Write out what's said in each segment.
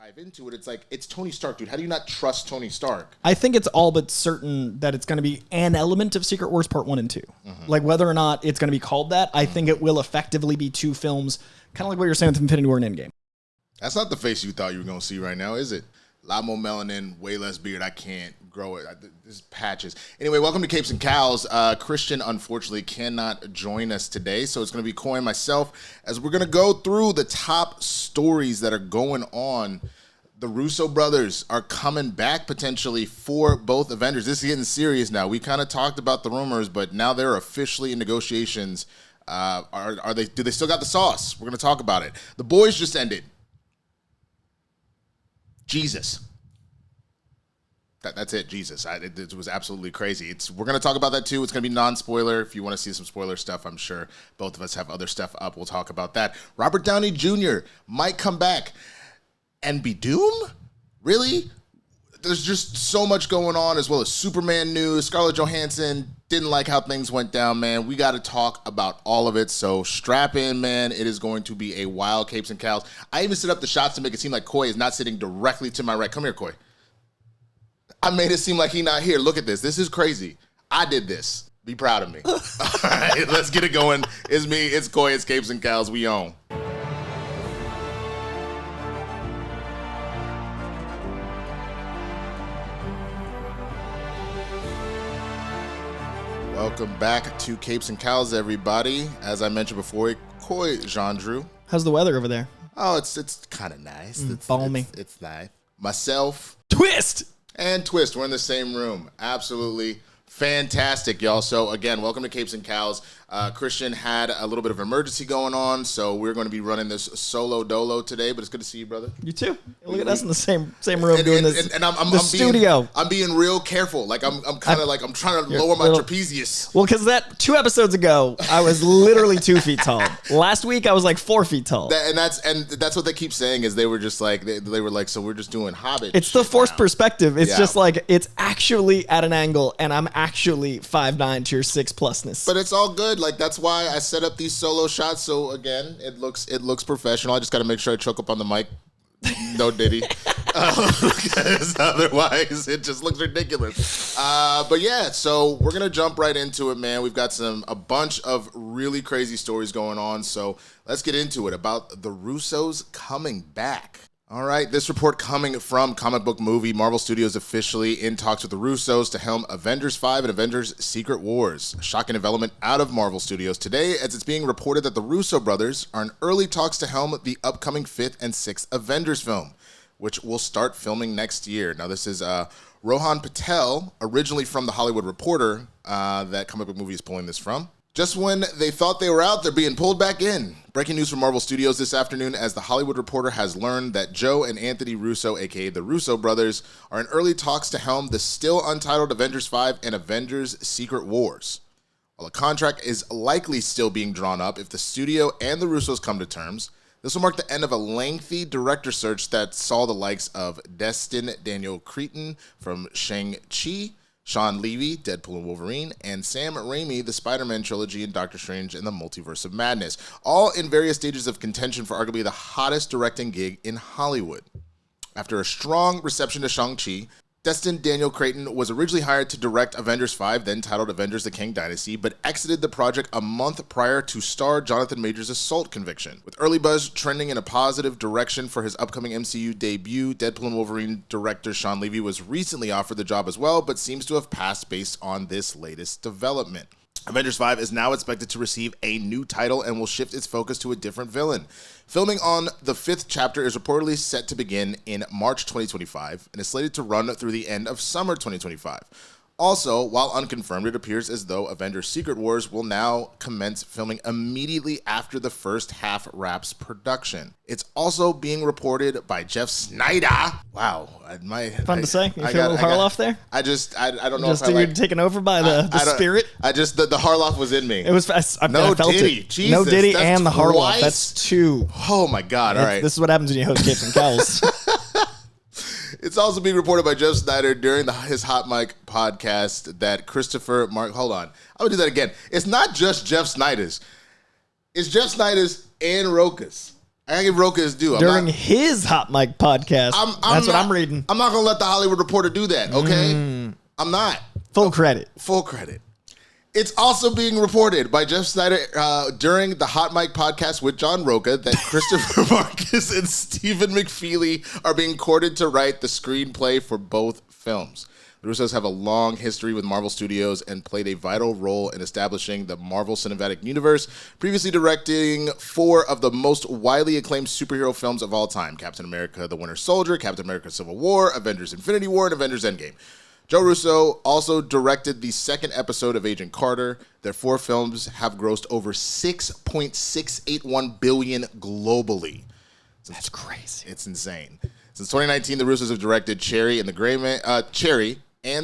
dive into it, it's like, it's Tony Stark, dude. How do you not trust Tony Stark? I think it's all but certain that it's going to be an element of Secret Wars Part 1 and 2. Mm-hmm. Like, whether or not it's going to be called that, I think it will effectively be two films, kind of like what you're saying with Infinity War and Endgame. That's not the face you thought you were going to see right now, is it? A lot more melanin, way less beard. I can't grow it. This patches. Anyway, welcome to Capes and Cowls. Kristian, unfortunately, cannot join us today, so it's going to be Coy and myself as we're going to go through the top stories that are going on. The Russo brothers are coming back potentially for both Avengers. This is getting serious now. We kind of talked about the rumors, but now they're officially in negotiations. Are they? Do they still got the sauce? We're going to talk about it. The Boys just ended. Jesus. That's it, Jesus. It was absolutely crazy. We're going to talk about that too. It's going to be non-spoiler. If you want to see some spoiler stuff, I'm sure both of us have other stuff up. We'll talk about that. Robert Downey Jr. might come back and be Doom? Really? There's just so much going on, as well as Superman news. Scarlett Johanson didn't like how things went down, man. We got to talk about all of it, so strap in, man. It is going to be a wild Capes and Cowls. I even set up the shots to make it seem like Coy is not sitting directly to my right. Come here, Coy. I made it seem like he's not here. Look at this. This is crazy. I did this. Be proud of me. All right, let's get it going. It's me. It's Coy. It's Capes and Cowls. We on. Welcome back to Capes and Cowls, everybody. As I mentioned before, Coy Jandreau. How's the weather over there? Oh, it's kind of nice. It's balmy. It's nice. Myself. Twist! And Twist. We're in the same room. Absolutely fantastic, y'all. So, again, welcome to Capes and Cowls. Kristian had a little bit of emergency going on, so we're going to be running this solo dolo today, but it's good to see you, brother. You too. Look at us in the same room doing this. And I'm studio. I'm being real careful. Like, I'm kind of like, I'm trying to lower my trapezius. Well, because that 2 episodes ago, I was literally 2 feet tall. Last week, I was like 4 feet tall. That's what they keep saying is they were just like, they were like, so we're just doing Hobbit. It's the forced perspective. It's just like, it's actually at an angle, and I'm actually 5'9" to your 6+ness. But it's all good. Like, that's why I set up these solo shots. So again, it looks professional. I just got to make sure I choke up on the mic. No Diddy. Because otherwise it just looks ridiculous. But yeah, so we're going to jump right into it, man. We've got a bunch of really crazy stories going on. So let's get into it about the Russos coming back. All right, this report coming from Comic Book Movie. Marvel Studios officially in talks with the Russos to helm Avengers 5 and Avengers Secret Wars. A shocking development out of Marvel Studios today, as it's being reported that the Russo brothers are in early talks to helm the upcoming 5th and 6th Avengers film, which will start filming next year. Now, this is Rohan Patel, originally from The Hollywood Reporter, that Comic Book Movie is pulling this from. Just when they thought they were out, they're being pulled back in. Breaking news from Marvel Studios this afternoon, as The Hollywood Reporter has learned that Joe and Anthony Russo, aka the Russo brothers, are in early talks to helm the still untitled Avengers 5 and Avengers Secret Wars. While a contract is likely still being drawn up, if the studio and the Russos come to terms, this will mark the end of a lengthy director search that saw the likes of Destin Daniel Cretton from Shang-Chi, Sean Levy, Deadpool and Wolverine, and Sam Raimi, the Spider-Man trilogy, and Doctor Strange and the Multiverse of Madness, all in various stages of contention for arguably the hottest directing gig in Hollywood. After a strong reception to Shang-Chi, Destin Daniel Cretton was originally hired to direct Avengers 5, then titled Avengers: The Kang Dynasty, but exited the project a month prior to star Jonathan Majors' assault conviction. With early buzz trending in a positive direction for his upcoming MCU debut, Deadpool and Wolverine director Sean Levy was recently offered the job as well, but seems to have passed based on this latest development. Avengers 5 is now expected to receive a new title and will shift its focus to a different villain. Filming on the 5th chapter is reportedly set to begin in March 2025 and is slated to run through the end of summer 2025. Also, while unconfirmed, it appears as though Avengers Secret Wars will now commence filming immediately after the first half wraps production. It's also being reported by Jeff Snyder. Wow. Fun to say. You feel a little Harloff there? I don't know if you're taken over by the spirit? The Harloff was in me. It was, I felt Diddy. it. Jesus, no Diddy and the twice? Harloff. That's 2. Oh my God. All right. This is what happens when you host Capes and Cowls. It's also being reported by Jeff Snyder during his Hot Mic podcast that Christopher Mark. Hold on. I would do that again. It's not just Jeff Snyder's. It's Jeff Snyder's and Rokas. I give Rocha his due. During his Hot Mic podcast. That's what I'm reading. I'm not going to let the Hollywood Reporter do that, okay? I'm not. Full credit. Full credit. It's also being reported by Jeff Snyder during the Hot Mic podcast with John Rocha that Christopher Marcus and Stephen McFeely are being courted to write the screenplay for both films. The Russos have a long history with Marvel Studios and played a vital role in establishing the Marvel Cinematic Universe, previously directing 4 of the most widely acclaimed superhero films of all time: Captain America: The Winter Soldier, Captain America: Civil War, Avengers: Infinity War, and Avengers: Endgame. Joe Russo also directed the second episode of Agent Carter. Their 4 films have grossed over $6.681 billion globally. That's crazy. It's insane. Since 2019, the Russos have directed Cherry and the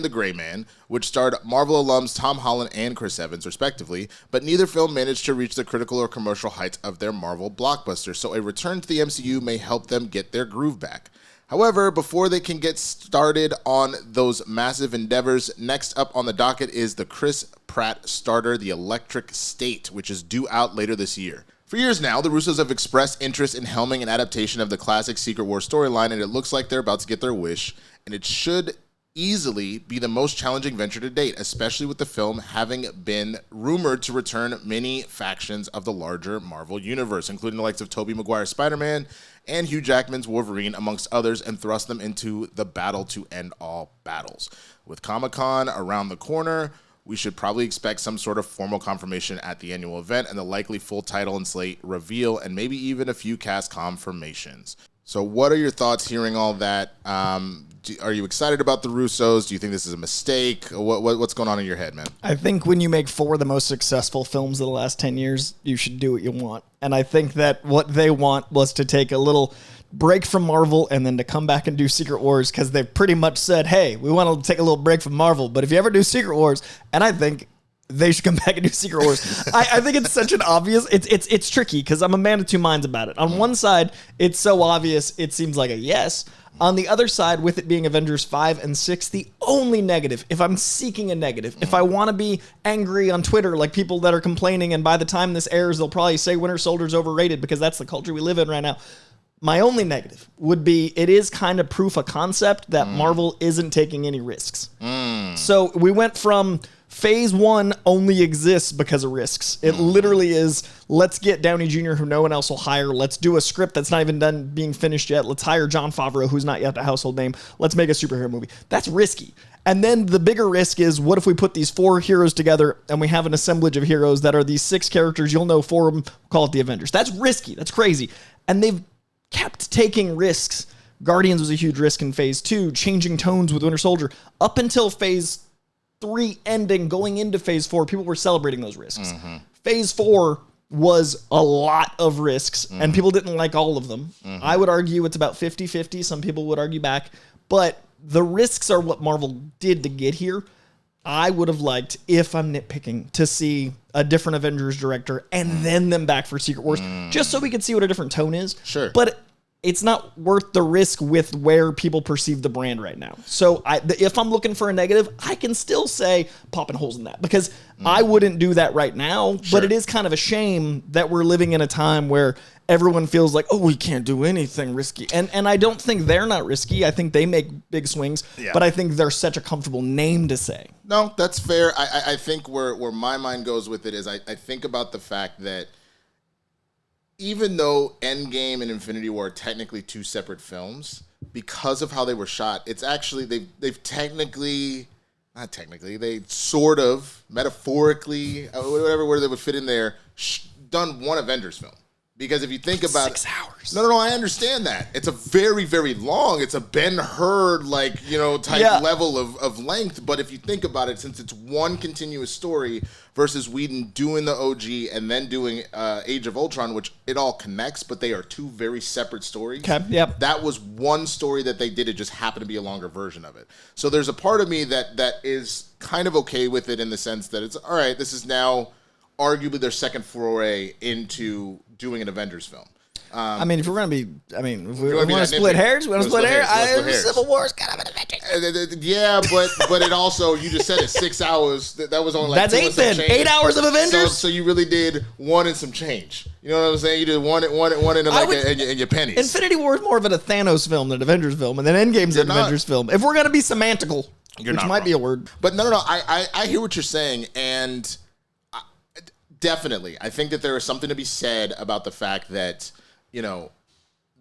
Gray Man, which starred Marvel alums Tom Holland and Chris Evans, respectively, but neither film managed to reach the critical or commercial heights of their Marvel blockbuster, so a return to the MCU may help them get their groove back. However, before they can get started on those massive endeavors, next up on the docket is the Chris Pratt starter, The Electric State, which is due out later this year. For years now, the Russos have expressed interest in helming an adaptation of the classic Secret War storyline, and it looks like they're about to get their wish, and it should easily be the most challenging venture to date, especially with the film having been rumored to return many factions of the larger Marvel universe, including the likes of Tobey Maguire's Spider-Man and Hugh Jackman's Wolverine, amongst others, and thrust them into the battle to end all battles. With Comic-Con around the corner, we should probably expect some sort of formal confirmation at the annual event and the likely full title and slate reveal, and maybe even a few cast confirmations. So what are your thoughts hearing all that? Are you excited about the Russos? Do you think this is a mistake? What's going on in your head, man? I think when you make 4 of the most successful films of the last 10 years, you should do what you want. And I think that what they want was to take a little break from Marvel and then to come back and do Secret Wars, because they've pretty much said, hey, we want to take a little break from Marvel, but if you ever do Secret Wars, and I think they should come back and do Secret Wars. I think it's such an obvious, it's tricky because I'm a man of two minds about it. On one side, it's so obvious, it seems like a yes. On the other side, with it being Avengers 5 and 6, the only negative, if I'm seeking a negative, if I want to be angry on Twitter like people that are complaining, and by the time this airs, they'll probably say Winter Soldier's overrated because that's the culture we live in right now. My only negative would be it is kind of proof of concept that Marvel isn't taking any risks. So we went from Phase 1 only exists because of risks. It literally is, let's get Downey Jr., who no one else will hire. Let's do a script that's not even done being finished yet. Let's hire Jon Favreau, who's not yet a household name. Let's make a superhero movie. That's risky. And then the bigger risk is, what if we put these 4 heroes together and we have an assemblage of heroes that are these 6 characters? You'll know 4 of them, call it the Avengers. That's risky. That's crazy. And they've kept taking risks. Guardians was a huge risk in Phase 2, changing tones with Winter Soldier. Up until Phase 3 ending, going into Phase 4, people were celebrating those risks. Phase 4 was a lot of risks, and people didn't like all of them. I would argue it's about 50-50. Some people would argue back. But the risks are what Marvel did to get here. I would have liked, if I'm nitpicking, to see a different Avengers director and then them back for Secret Wars, just so we could see what a different tone is. Sure. But it's not worth the risk with where people perceive the brand right now. So if I'm looking for a negative, I can still say popping holes in that, because I wouldn't do that right now. Sure. But it is kind of a shame that we're living in a time where everyone feels like, oh, we can't do anything risky. And I don't think they're not risky. I think they make big swings, but I think they're such a comfortable name to say. No, that's fair. I think where my mind goes with it is I think about the fact that even though Endgame and Infinity War are technically 2 separate films, because of how they were shot, it's actually, they've technically, not technically, they sort of, metaphorically, whatever word they would fit in there, done one Avengers film. Because if you think about 6 hours. No, I understand that. It's a very, very long, it's a Ben-Hur, type level of length. But if you think about it, since it's one continuous story versus Whedon doing the OG and then doing Age of Ultron, which it all connects, but they are 2 very separate stories. Okay, yep. That was one story that they did. It just happened to be a longer version of it. So there's a part of me that is kind of okay with it in the sense that it's, all right, this is now arguably their second foray into doing an Avengers film. I mean, if we're gonna be, if we want wanna to split hairs, Civil War's kind of an Avengers. Yeah, but it also, you just said it, 6 hours. That was only like that's 8 then. 8 hours of Avengers. So you really did one and some change. You know what I'm saying? You did one and your pennies. Infinity War is more of a Thanos film than an Avengers film, and then Endgame's an Avengers film. If we're gonna be semantical, which might be a word, but no. I hear what you're saying, and definitely, I think that there is something to be said about the fact that,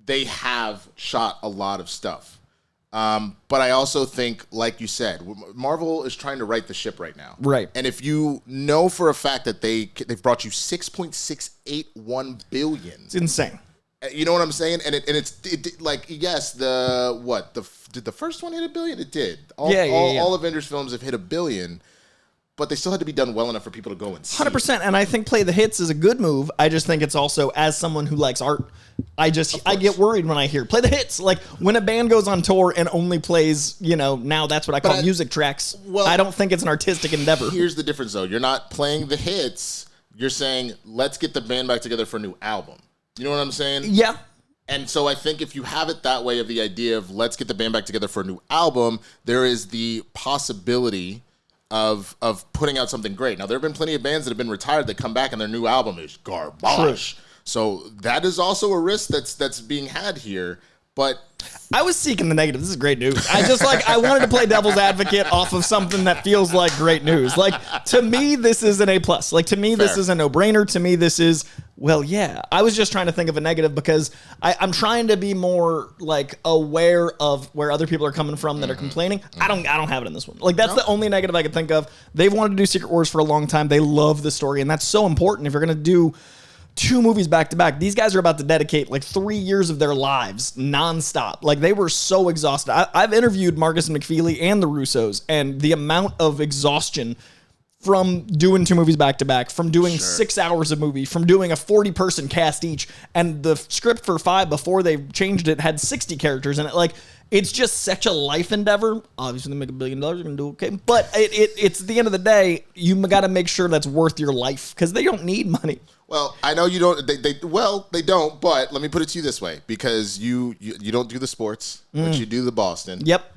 they have shot a lot of stuff. But I also think, like you said, Marvel is trying to right the ship right now. Right. And if you know for a fact that they've brought you $6.681 billion. It's insane. You know what I'm saying? And it's like, yes, did the first one hit $1 billion? It did. All Avengers films have hit $1 billion. But they still had to be done well enough for people to go and see. 100%. And I think Play the Hits is a good move. I just think it's also, as someone who likes art, I get worried when I hear Play the Hits. Like, when a band goes on tour and only plays, now that's what I call music tracks. Well, I don't think it's an artistic endeavor. Here's the difference, though. You're not playing the hits. You're saying, let's get the band back together for a new album. You know what I'm saying? Yeah. And so I think if you have it that way, of the idea of let's get the band back together for a new album, there is the possibility of putting out something great. Now, there have been plenty of bands that have been retired that come back and their new album is garbage. True. So that is also a risk that's being had here. But I was seeking the negative. This is great news. I wanted to play devil's advocate off of something that feels like great news. Like, to me, this is an A+. Like, to me, this is a no-brainer. To me, this is, well, yeah. I was just trying to think of a negative because I'm trying to be more, like, aware of where other people are coming from that are complaining. I don't have it in this one. Like, that's the only negative I could think of. They've wanted to do Secret Wars for a long time. They love the story, and that's so important. If you're going to do 2 movies back to back, these guys are about to dedicate like 3 years of their lives nonstop. Like, they were so exhausted. I've interviewed Marcus and McFeely and the Russos, and the amount of exhaustion from doing 2 movies back to back, from doing 6 hours of movie, from doing a 40-person cast each, and the script for 5 before they changed it had 60 characters in it. Like, it's just such a life endeavor. Obviously, they make $1 billion, you're gonna do okay. But it's at the end of the day, you got to make sure that's worth your life because they don't need money. Well, I know you don't. They don't. But let me put it to you this way: because you don't do the sports, but you do the Boston. Yep.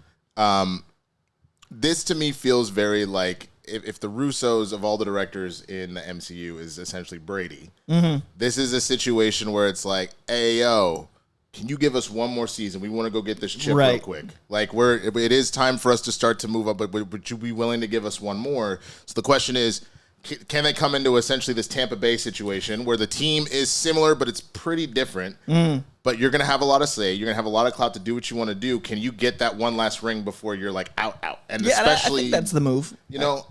This to me feels very like if the Russos of all the directors in the MCU is essentially Brady. This is a situation where it's like, hey yo, can you give us one more season? We want to go get this chip real quick. Like, it is time for us to start to move up, but would you be willing to give us one more? So the question is, can they come into essentially this Tampa Bay situation where the team is similar, but it's pretty different, but you're going to have a lot of say, you're going to have a lot of clout to do what you want to do. Can you get that one last ring before you're like out? And especially, I think that's the move.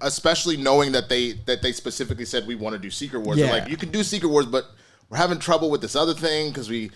Especially knowing that they specifically said we want to do Secret Wars. They're like, you can do Secret Wars, but we're having trouble with this other thing because we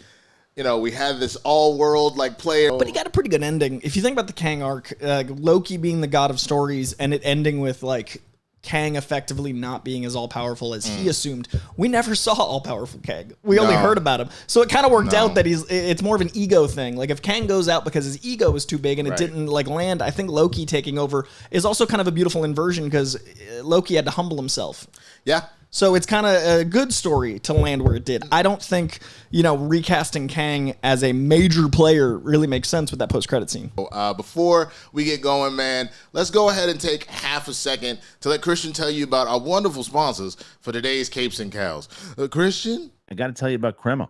had this all-world like player. But he got a pretty good ending. If you think about the Kang arc, Loki being the god of stories and it ending with like Kang effectively not being as all-powerful as he assumed. We never saw all-powerful Kang. We only heard about him. So it kind of worked out that it's more of an ego thing. Like, if Kang goes out because his ego was too big and it didn't like land, I think Loki taking over is also kind of a beautiful inversion because Loki had to humble himself. Yeah. So it's kind of a good story to land where it did. I don't think, recasting Kang as a major player really makes sense with that post-credit scene. Before we get going, man, let's go ahead and take half a second to let Kristian tell you about our wonderful sponsors for today's Capes and Cowls. Kristian? I got to tell you about Cremo.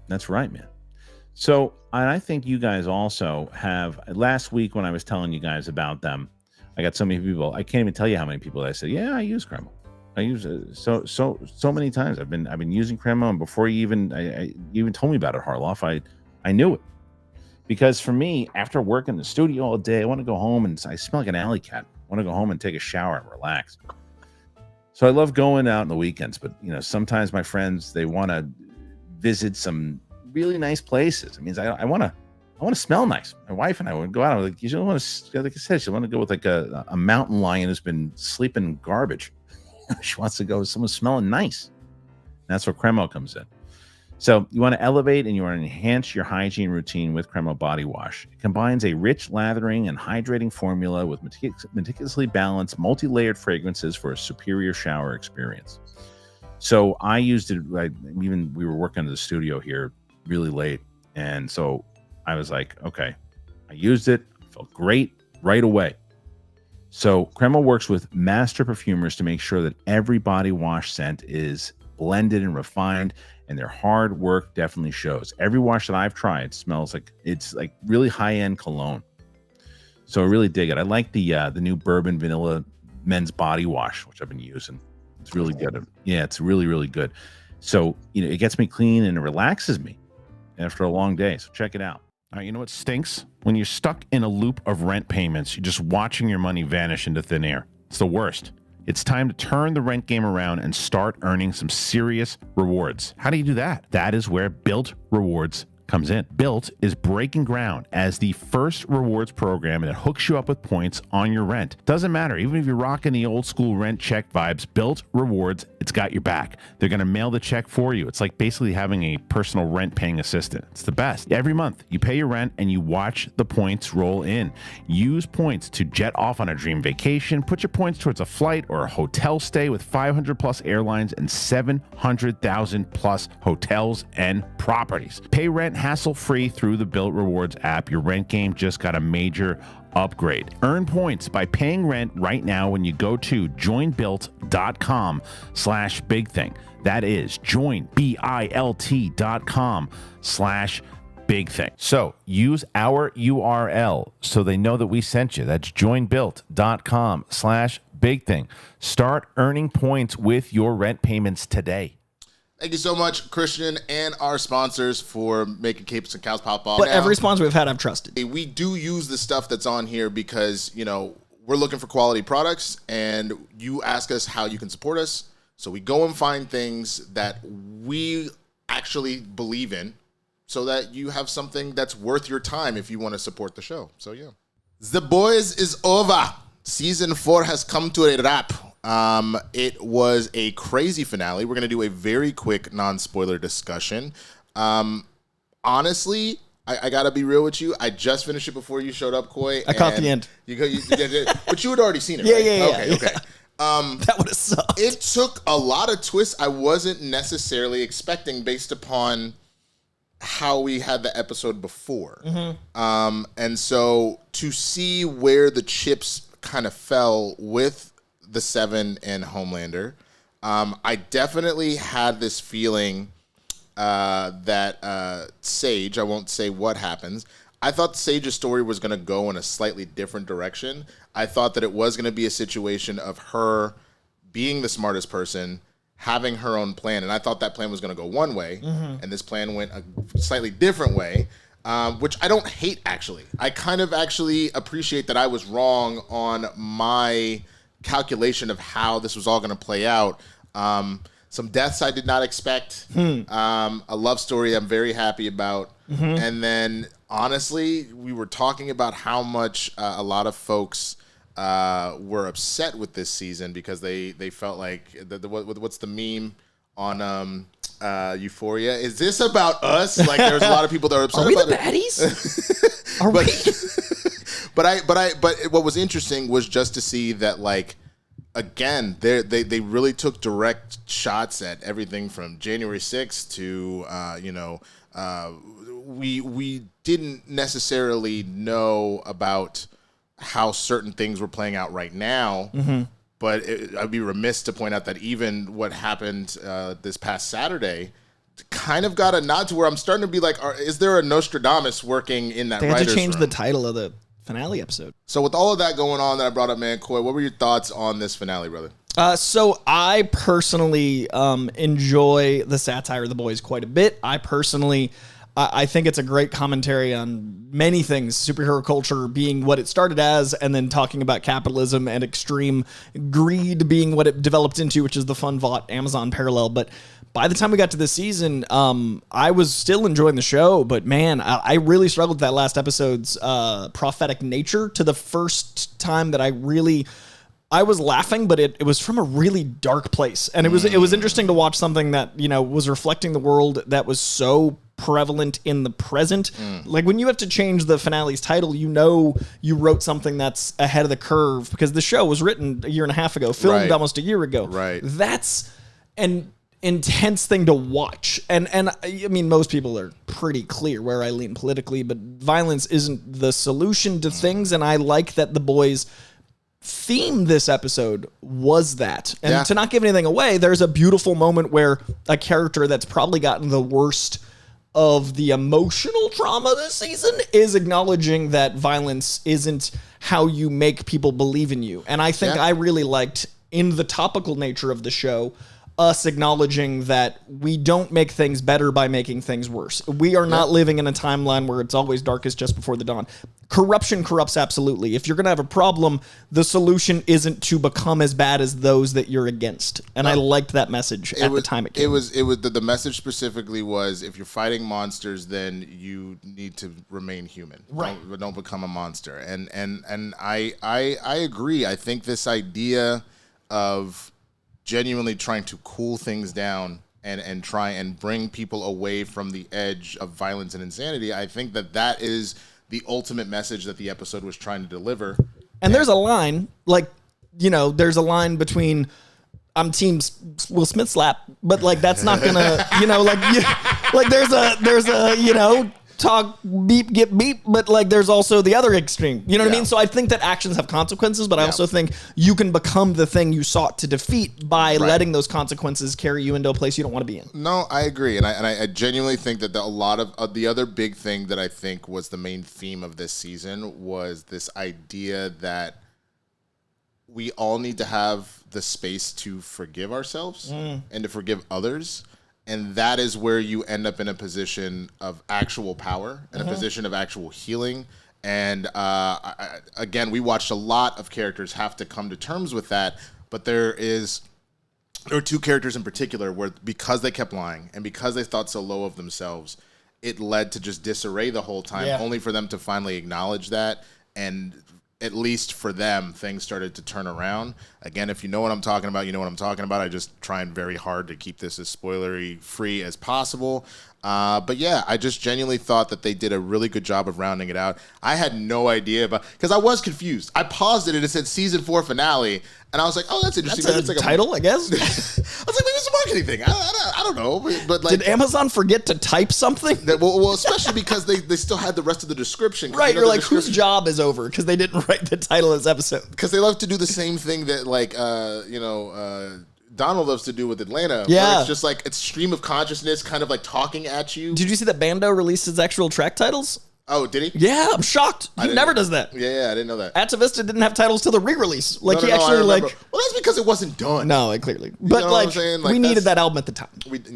That's right, man. So, and I think you guys also have, last week when I was telling you guys about them, I got so many people, I can't even tell you how many people I said, yeah, I use Cremo. I use it so many times. I've been using Cremo, and before you even told me about it, Harloff, I knew it. Because for me, after working in the studio all day, I want to go home and I smell like an alley cat. I want to go home and take a shower and relax. So I love going out on the weekends, but sometimes my friends, they want to visit some really nice places. It means I want to smell nice. My wife and I would go out. I was like, you don't want to, like I said, she want to go with like a mountain lion who's been sleeping in garbage. She wants to go with someone smelling nice. That's where Cremo comes in. So you want to elevate and you want to enhance your hygiene routine with Cremo Body Wash. It combines a rich lathering and hydrating formula with meticulously balanced, multi-layered fragrances for a superior shower experience. So I used it, even we were working in the studio here really late. And so I was like, okay, I used it, felt great right away. So Crema works with master perfumers to make sure that every body wash scent is blended and refined, and their hard work definitely shows. Every wash that I've tried smells like it's like really high-end cologne. So I really dig it. I like the new bourbon vanilla men's body wash, which I've been using. It's really good. Yeah, it's really, really good. So, it gets me clean and it relaxes me after a long day. So check it out. All right, you know what stinks? When you're stuck in a loop of rent payments, you're just watching your money vanish into thin air. It's the worst. It's time to turn the rent game around and start earning some serious rewards. How do you do that? That is where Built Rewards comes in. Built is breaking ground as the first rewards program that hooks you up with points on your rent. Doesn't matter, even if you're rocking the old school rent check vibes, Built Rewards, it's got your back. They're going to mail the check for you. It's like basically having a personal rent paying assistant. It's the best. Every month, you pay your rent and you watch the points roll in. Use points to jet off on a dream vacation. Put your points towards a flight or a hotel stay with 500 plus airlines and 700,000 plus hotels and properties. Pay rent hassle-free through the Built Rewards app. Your rent game just got a major upgrade. Earn points by paying rent right now when you go to joinbuilt.com/bigthing. That is joinbilt.com/bigthing. So use our URL so they know that we sent you. That's joinbuilt.com/bigthing. Start earning points with your rent payments today. Thank you so much, Kristian, and our sponsors for making Capes and Cowls pop off. But every sponsor we've had, I've trusted. We do use the stuff that's on here because, we're looking for quality products, and you ask us how you can support us. So we go and find things that we actually believe in so that you have something that's worth your time if you want to support the show. So, yeah. The Boys is over. Season 4 has come to a wrap. It was a crazy finale. We're going to do a very quick non-spoiler discussion. Honestly, I got to be real with you. I just finished it before you showed up, Coy. I caught the end. But you had already seen it, Yeah, right? yeah. Okay. That would have sucked. It took a lot of twists I wasn't necessarily expecting based upon how we had the episode before. Mm-hmm. And so to see where the chips kind of fell with the Seven and Homelander, I definitely had this feeling that Sage, I won't say what happens, I thought Sage's story was going to go in a slightly different direction. I thought that it was going to be a situation of her being the smartest person, having her own plan, and I thought that plan was going to go one way, and this plan went a slightly different way, which I don't hate, actually. I kind of actually appreciate that I was wrong on my calculation of how this was all going to play out. Some deaths I did not expect. A love story I'm very happy about. And then, honestly, we were talking about how much a lot of folks were upset with this season because they felt like, what's the meme on Euphoria? Is this about us? Like, there's a lot of people that are upset Are we about the it. baddies? Are we? But what was interesting was just to see that, like, again, they really took direct shots at everything from January 6th to we didn't necessarily know about how certain things were playing out right now. But I'd be remiss to point out that even what happened this past Saturday kind of got a nod to where I'm starting to be like, is there a Nostradamus working in that writer's room? They had to change the title of the finale episode. So with all of that going on that I brought up, man, Coy, what were your thoughts on this finale, brother? So I personally enjoy the satire of The Boys quite a bit. I think it's a great commentary on many things, superhero culture being what it started as, and then talking about capitalism and extreme greed being what it developed into, which is the fun Vought Amazon parallel. But by the time we got to this season, I was still enjoying the show, but man, I really struggled with that last episode's prophetic nature to the first time that I was laughing, but it was from a really dark place. And it was interesting to watch something that, was reflecting the world that was so prevalent in the present. Like when you have to change the finale's title, you wrote something that's ahead of the curve because the show was written a year and a half ago, filmed almost a year ago. Right. And intense thing to watch. And I mean, most people are pretty clear where I lean politically, but violence isn't the solution to things. And I like that the boys' theme this episode was that. And to not give anything away, there's a beautiful moment where a character that's probably gotten the worst of the emotional trauma this season is acknowledging that violence isn't how you make people believe in you. And I think I really liked, in the topical nature of the show, us acknowledging that we don't make things better by making things worse. We are not living in a timeline where it's always darkest just before the dawn. Corruption corrupts absolutely. If you're going to have a problem, the solution isn't to become as bad as those that you're against. And I liked that message at the time it came. The message specifically was, if you're fighting monsters, then you need to remain human. Right. Don't become a monster. And I agree. I think this idea of genuinely trying to cool things down and try and bring people away from the edge of violence and insanity, I think that is the ultimate message that the episode was trying to deliver. And there's a line, like, there's a line between, I'm team Will Smith slap, but like, that's not gonna, like there's a, talk beep, get beep, but like there's also the other extreme. You know what I mean? So I think that actions have consequences, but I also think you can become the thing you sought to defeat by letting those consequences carry you into a place you don't want to be in. No, I agree. And I genuinely think that a lot of the other big thing that I think was the main theme of this season was this idea that we all need to have the space to forgive ourselves and to forgive others. And that is where you end up in a position of actual power, in a position of actual healing. And again, we watched a lot of characters have to come to terms with that. But there are two characters in particular where, because they kept lying and because they thought so low of themselves, it led to just disarray the whole time, only for them to finally acknowledge that. And at least for them, things started to turn around. Again, if you know what I'm talking about, you know what I'm talking about. I just trying very hard to keep this as spoilery free as possible. But yeah, I just genuinely thought that they did a really good job of rounding it out. I had no idea because I was confused. I paused it and it said season 4 finale. And I was like, oh, that's interesting. That's a title, I guess. I was like, maybe it's a marketing thing. I don't know. But like, did Amazon forget to type something? Well, especially because they still had the rest of the description. Right, you're like, whose job is over? Because they didn't write the title of this episode. Because they love to do the same thing that, like, Donald loves to do with Atlanta. Yeah. Where it's just like, it's stream of consciousness kind of like talking at you. Did you see that Bando released his actual track titles? Oh, did he? Yeah, I'm shocked. He never does that. Yeah, I didn't know that. Atavista didn't have titles till the re-release. Like, No, he actually, like... Well, that's because it wasn't done. No, clearly. But, know like, what I'm saying? Like, we needed that album at the time.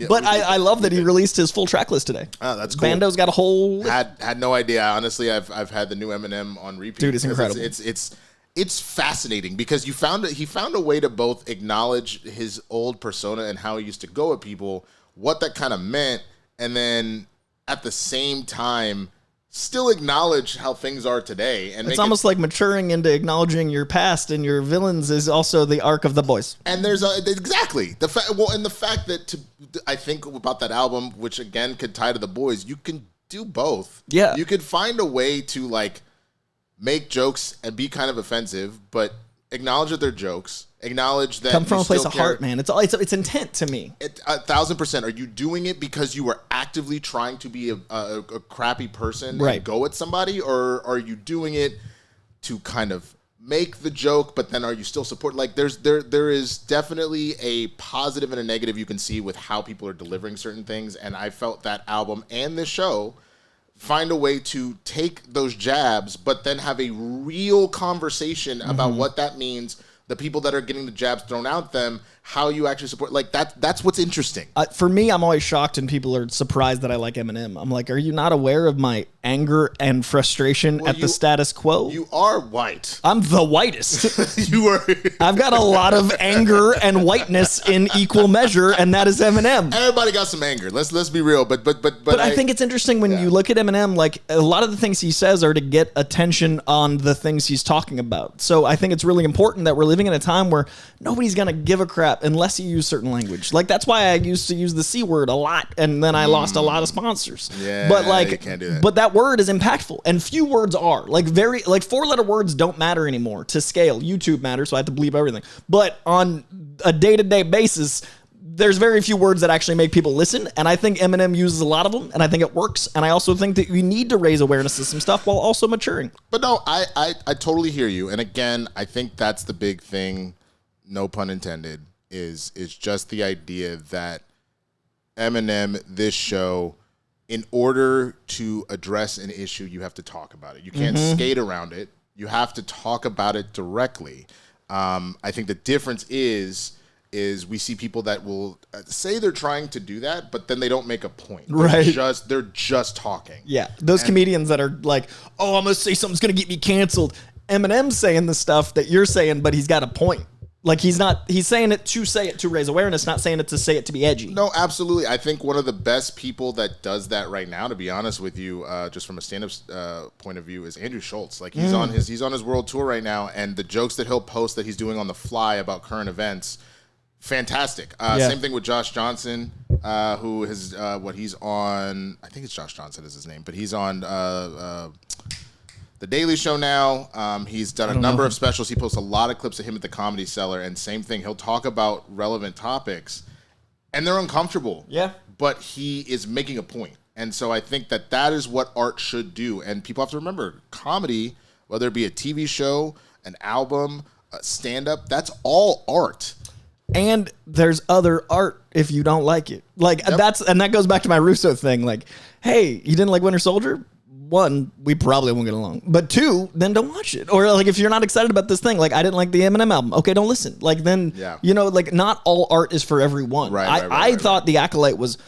But I love that he released his full track list today. Oh, that's cool. Bando's got a whole list. Had no idea. Honestly, I've had the new Eminem on repeat. Dude, it's incredible. It's fascinating because he found a way to both acknowledge his old persona and how he used to go at people, what that kind of meant, and then at the same time still acknowledge how things are today. And it's almost like maturing into acknowledging your past and your villains is also the arc of the boys. And there's exactly the fact that I think about that album, which again could tie to the boys. You can do both. Yeah, you could find a way to like make jokes and be kind of offensive, but acknowledge that they're jokes. Acknowledge that come from a place of heart, man. It's intent to me. 1,000%. Are you doing it because you were actively trying to be a crappy person and go at somebody, or are you doing it to kind of make the joke, but then are you still support? Like there is definitely a positive and a negative you can see with how people are delivering certain things, and I felt that album and this show find a way to take those jabs, but then have a real conversation about what that means. The people that are getting the jabs thrown out them, how you actually support, like that's what's interesting. For me, I'm always shocked when people are surprised that I like Eminem. I'm like, are you not aware of my anger and frustration at the status quo? You are white. I'm the whitest. You are. I've got a lot of anger and whiteness in equal measure, and that is Eminem. Everybody got some anger. Let's be real. But I think it's interesting when you look at Eminem. Like a lot of the things he says are to get attention on the things he's talking about. So I think it's really important that we're living in a time where nobody's gonna give a crap unless you use certain language. Like that's why I used to use the C word a lot, and then I lost a lot of sponsors. Yeah, but like, you can't do that. But that word is impactful, and few words are like 4-letter words don't matter anymore to scale. YouTube matters, so I have to bleep everything. But on a day-to-day basis, there's very few words that actually make people listen, and I think Eminem uses a lot of them, and I think it works, and I also think that you need to raise awareness of some stuff while also maturing. But no, I totally hear you. And again, I think that's the big thing, no pun intended, is just the idea that Eminem, this show, in order to address an issue, you have to talk about it. You can't skate around it. You have to talk about it directly. I think the difference is we see people that will say they're trying to do that, but then they don't make a point. They're just talking. Yeah, those comedians that are like, oh, I'm going to say something's going to get me canceled. Eminem's saying the stuff that you're saying, but he's got a point. Like, he's saying it to say it to raise awareness, not saying it to say it to be edgy. No, absolutely. I think one of the best people that does that right now, to be honest with you, just from a stand-up point of view, is Andrew Schultz. Like, he's on his world tour right now, and the jokes that he'll post that he's doing on the fly about current events, fantastic. Same thing with Josh Johnson, who has he's on. I think it's Josh Johnson is his name, but he's on The Daily Show now. He's done a number of specials. He posts a lot of clips of him at the Comedy Cellar, and same thing. He'll talk about relevant topics, and they're uncomfortable. Yeah. But he is making a point. And so I think that is what art should do. And people have to remember, comedy, whether it be a TV show, an album, a stand-up, that's all art. And there's other art if you don't like it. Like, that goes back to my Russo thing. Like, hey, you didn't like Winter Soldier? One, we probably won't get along. But two, then don't watch it. Or like, if you're not excited about this thing, like, I didn't like the Eminem album. Okay, don't listen. Like, then, like, not all art is for everyone. I thought The Acolyte was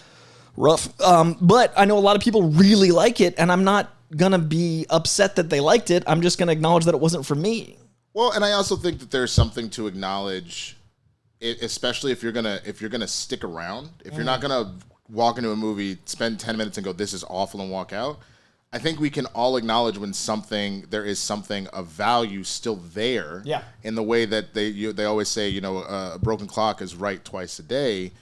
rough. But I know a lot of people really like it, and I'm not going to be upset that they liked it. I'm just going to acknowledge that it wasn't for me. Well, and I also think that there's something to acknowledge, especially if you're gonna stick around. If you're not going to walk into a movie, spend 10 minutes and go, this is awful, and walk out. I think we can all acknowledge when there is something of value still there. Yeah. In the way that they always say, a broken clock is right twice a day.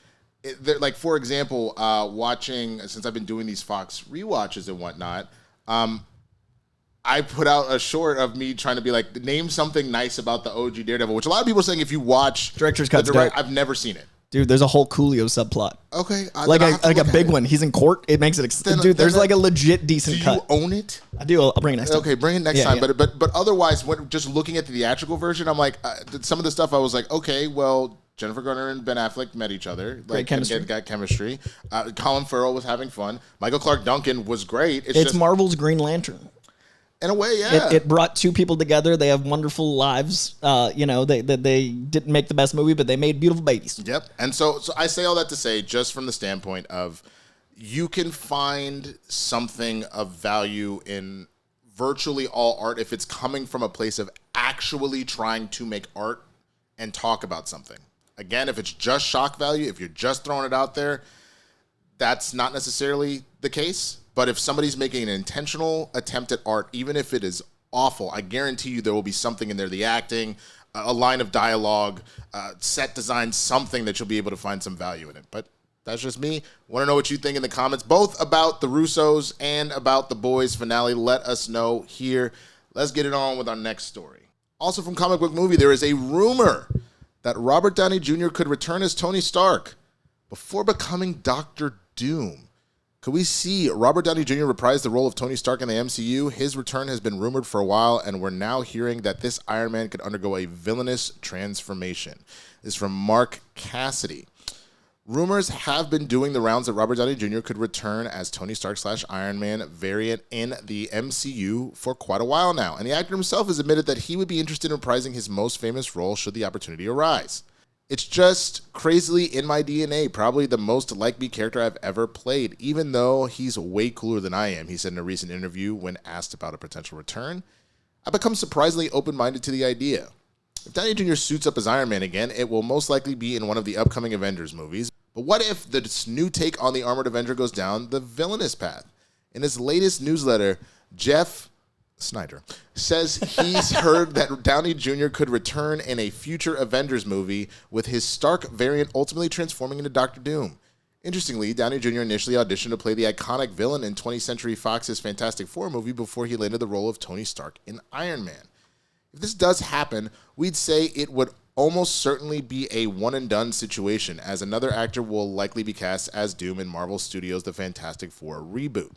Like, for example, watching, since I've been doing these Fox rewatches and whatnot, I put out a short of me trying to be like, name something nice about the OG Daredevil, which a lot of people are saying if you watch Director's Cut's dope. I've never seen it. Dude, there's a whole Coolio subplot. Okay. Like a big one. He's in court. It makes it... Dude, there's like a legit decent cut. Do you own it? I do. I'll bring it next time. Okay, bring it next time. Yeah. But otherwise, just looking at the theatrical version, I'm like, some of the stuff I was like, okay, well, Jennifer Garner and Ben Affleck met each other. Great chemistry. Got chemistry. Colin Farrell was having fun. Michael Clark Duncan was great. It's just Marvel's Green Lantern. In a way, yeah. It brought two people together. They have wonderful lives. They didn't make the best movie, but they made beautiful babies. Yep. And so I say all that to say, just from the standpoint of, you can find something of value in virtually all art if it's coming from a place of actually trying to make art and talk about something. Again, if it's just shock value, if you're just throwing it out there, that's not necessarily the case. But if somebody's making an intentional attempt at art, even if it is awful, I guarantee you there will be something in there. The acting, a line of dialogue, set design, something that you'll be able to find some value in it. But that's just me. Want to know what you think in the comments, both about the Russos and about the Boys finale. Let us know here. Let's get it on with our next story. Also from Comic Book Movie, there is a rumor that Robert Downey Jr. could return as Tony Stark before becoming Dr. Doom. Could we see Robert Downey Jr. reprise the role of Tony Stark in the MCU? His return has been rumored for a while, and we're now hearing that this Iron Man could undergo a villainous transformation. This is from Mark Cassidy. Rumors have been doing the rounds that Robert Downey Jr. could return as Tony Stark / Iron Man variant in the MCU for quite a while now, and the actor himself has admitted that he would be interested in reprising his most famous role should the opportunity arise. It's just crazily in my DNA, probably the most like me character I've ever played, even though he's way cooler than I am, he said in a recent interview when asked about a potential return. I've become surprisingly open-minded to the idea. If Downey Jr. suits up as Iron Man again, it will most likely be in one of the upcoming Avengers movies. But what if this new take on the Armored Avenger goes down the villainous path? In his latest newsletter, Jeff Snyder says he's heard that Downey Jr. could return in a future Avengers movie with his Stark variant ultimately transforming into Dr. Doom. Interestingly, Downey Jr. initially auditioned to play the iconic villain in 20th Century Fox's Fantastic Four movie before he landed the role of Tony Stark in Iron Man. If this does happen, we'd say it would almost certainly be a one-and-done situation, as another actor will likely be cast as Doom in Marvel Studios' The Fantastic Four reboot.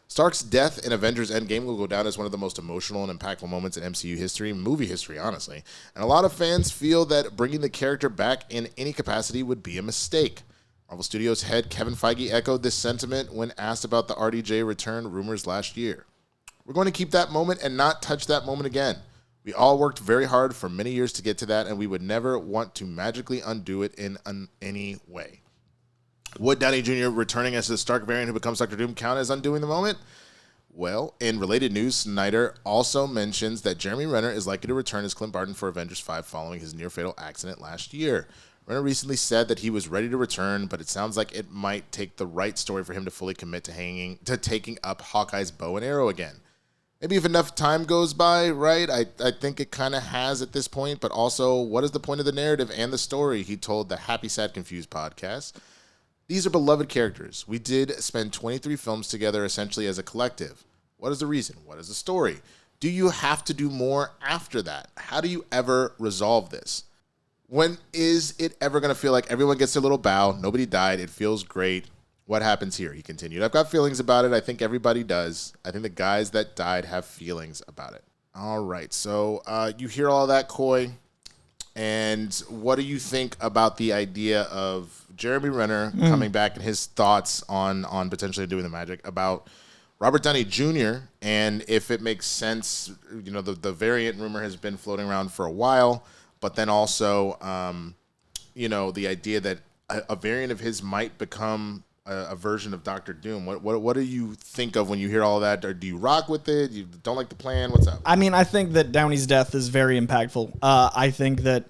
Stark's death in Avengers Endgame will go down as one of the most emotional and impactful moments in MCU history, movie history, honestly. And a lot of fans feel that bringing the character back in any capacity would be a mistake. Marvel Studios head Kevin Feige echoed this sentiment when asked about the RDJ return rumors last year. We're going to keep that moment and not touch that moment again. We all worked very hard for many years to get to that, and we would never want to magically undo it in any way. Would Downey Jr. returning as the Stark variant who becomes Dr. Doom count as undoing the moment? Well, in related news, Snyder also mentions that Jeremy Renner is likely to return as Clint Barton for Avengers 5 following his near-fatal accident last year. Renner recently said that he was ready to return, but it sounds like it might take the right story for him to fully commit to taking up Hawkeye's bow and arrow again. Maybe if enough time goes by, right? I think it kind of has at this point, but also, what is the point of the narrative and the story? He told the Happy, Sad, Confused podcast. These are beloved characters. We did spend 23 films together essentially as a collective. What is the reason? What is the story? Do you have to do more after that? How do you ever resolve this? When is it ever going to feel like everyone gets their little bow, nobody died, it feels great? What happens here? He continued. I've got feelings about it. I think everybody does. I think the guys that died have feelings about it. All right. So you hear all that, Coy. And what do you think about the idea of Jeremy Renner coming back and his thoughts on potentially doing the magic, about Robert Downey Jr. and if it makes sense? You know, the variant rumor has been floating around for a while, but then also, you know, the idea that a variant of his might become a version of Dr. Doom. What do you think of when you hear all that? Or do you rock with it? You don't like the plan? What's up? I mean, I think that Downey's death is very impactful. I think that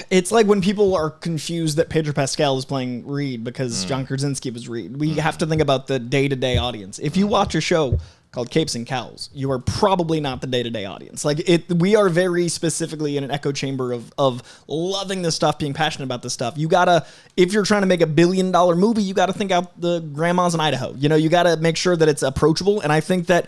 it's like when people are confused that Pedro Pascal is playing Reed because John Krasinski was Reed. We have to think about the day-to-day audience. If you watch a show called Capes and Cowls, you are probably not the day-to-day audience. We are very specifically in an echo chamber of loving this stuff, being passionate about this stuff. You gotta, if you're trying to make $1 billion movie, you gotta think out the grandmas in Idaho. You know, you gotta make sure that it's approachable. And I think that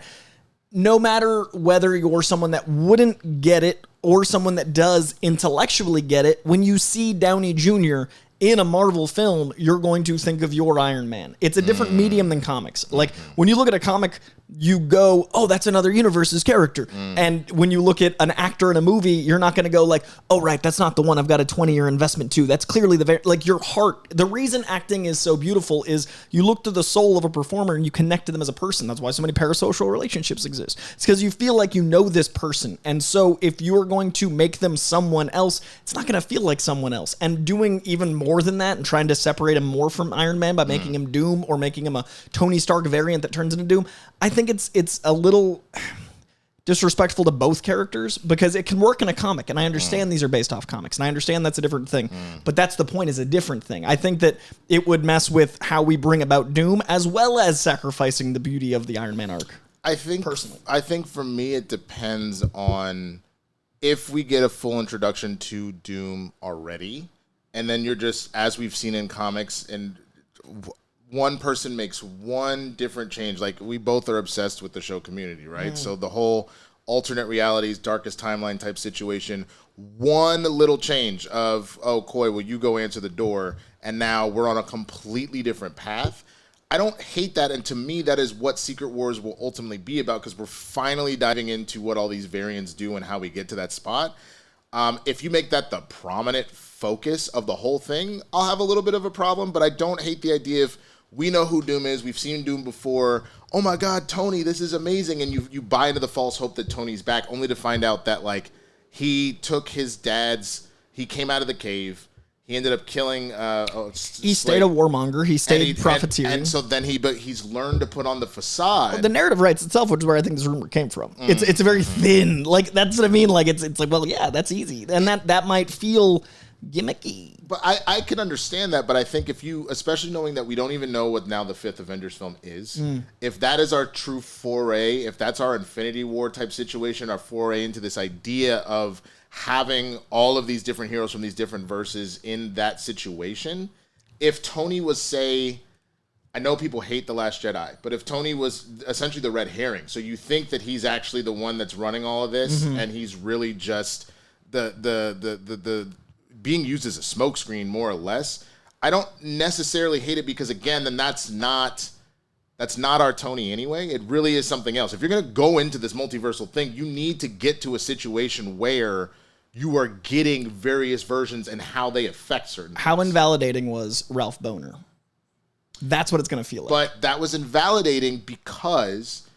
no matter whether you're someone that wouldn't get it or someone that does intellectually get it, when you see Downey Jr. in a Marvel film, you're going to think of your Iron Man. It's a different medium than comics. Like, when you look at a comic, you go, oh, that's another universe's character. And when you look at an actor in a movie, you're not going to go like, oh, right, that's not the one I've got a 20-year investment to. That's clearly like your heart. The reason acting is so beautiful is you look to the soul of a performer and you connect to them as a person. That's why so many parasocial relationships exist. It's because you feel like you know this person. And so if you're going to make them someone else, it's not going to feel like someone else. And doing even more than that and trying to separate him more from Iron Man by making him Doom or making him a Tony Stark variant that turns into Doom, I think it's a little disrespectful to both characters, because it can work in a comic, and I understand these are based off comics, and I understand that's a different thing, but that's the point, is a different thing. I think that it would mess with how we bring about Doom, as well as sacrificing the beauty of the Iron Man arc. I think for me it depends on if we get a full introduction to Doom already, and then you're just, as we've seen in comics, and one person makes one different change. Like, we both are obsessed with the show Community, right? So the whole alternate realities, darkest timeline type situation, one little change of, oh, Coy, will you go answer the door? And now we're on a completely different path. I don't hate that, and to me, that is what Secret Wars will ultimately be about, because we're finally diving into what all these variants do and how we get to that spot. If you make that the prominent focus of the whole thing, I'll have a little bit of a problem, but I don't hate the idea of, we know who Doom is, we've seen Doom before, oh my God, Tony, this is amazing, and you buy into the false hope that Tony's back, only to find out that, like, he took his dad's, he came out of the cave, he ended up killing he stayed a warmonger, he stayed profiteering, and so then he's learned to put on the facade. Well, the narrative writes itself, which is where I think this rumor came from. It's very thin, like, that's what I mean, like, it's like, well, yeah, that's easy, and that might feel gimmicky. But I can understand that, but I think if you, especially knowing that we don't even know what now the 5th Avengers film is, if that is our true foray, if that's our Infinity War type situation, our foray into this idea of having all of these different heroes from these different verses in that situation, if Tony was, say, I know people hate The Last Jedi, but if Tony was essentially the red herring, so you think that he's actually the one that's running all of this, and he's really just the being used as a smokescreen more or less. I don't necessarily hate it because again, then that's not our Tony anyway. It really is something else. If you're going to go into this multiversal thing, you need to get to a situation where you are getting various versions and how they affect certain things. How invalidating was Ralph Boner? That's what it's going to feel like. But that was invalidating because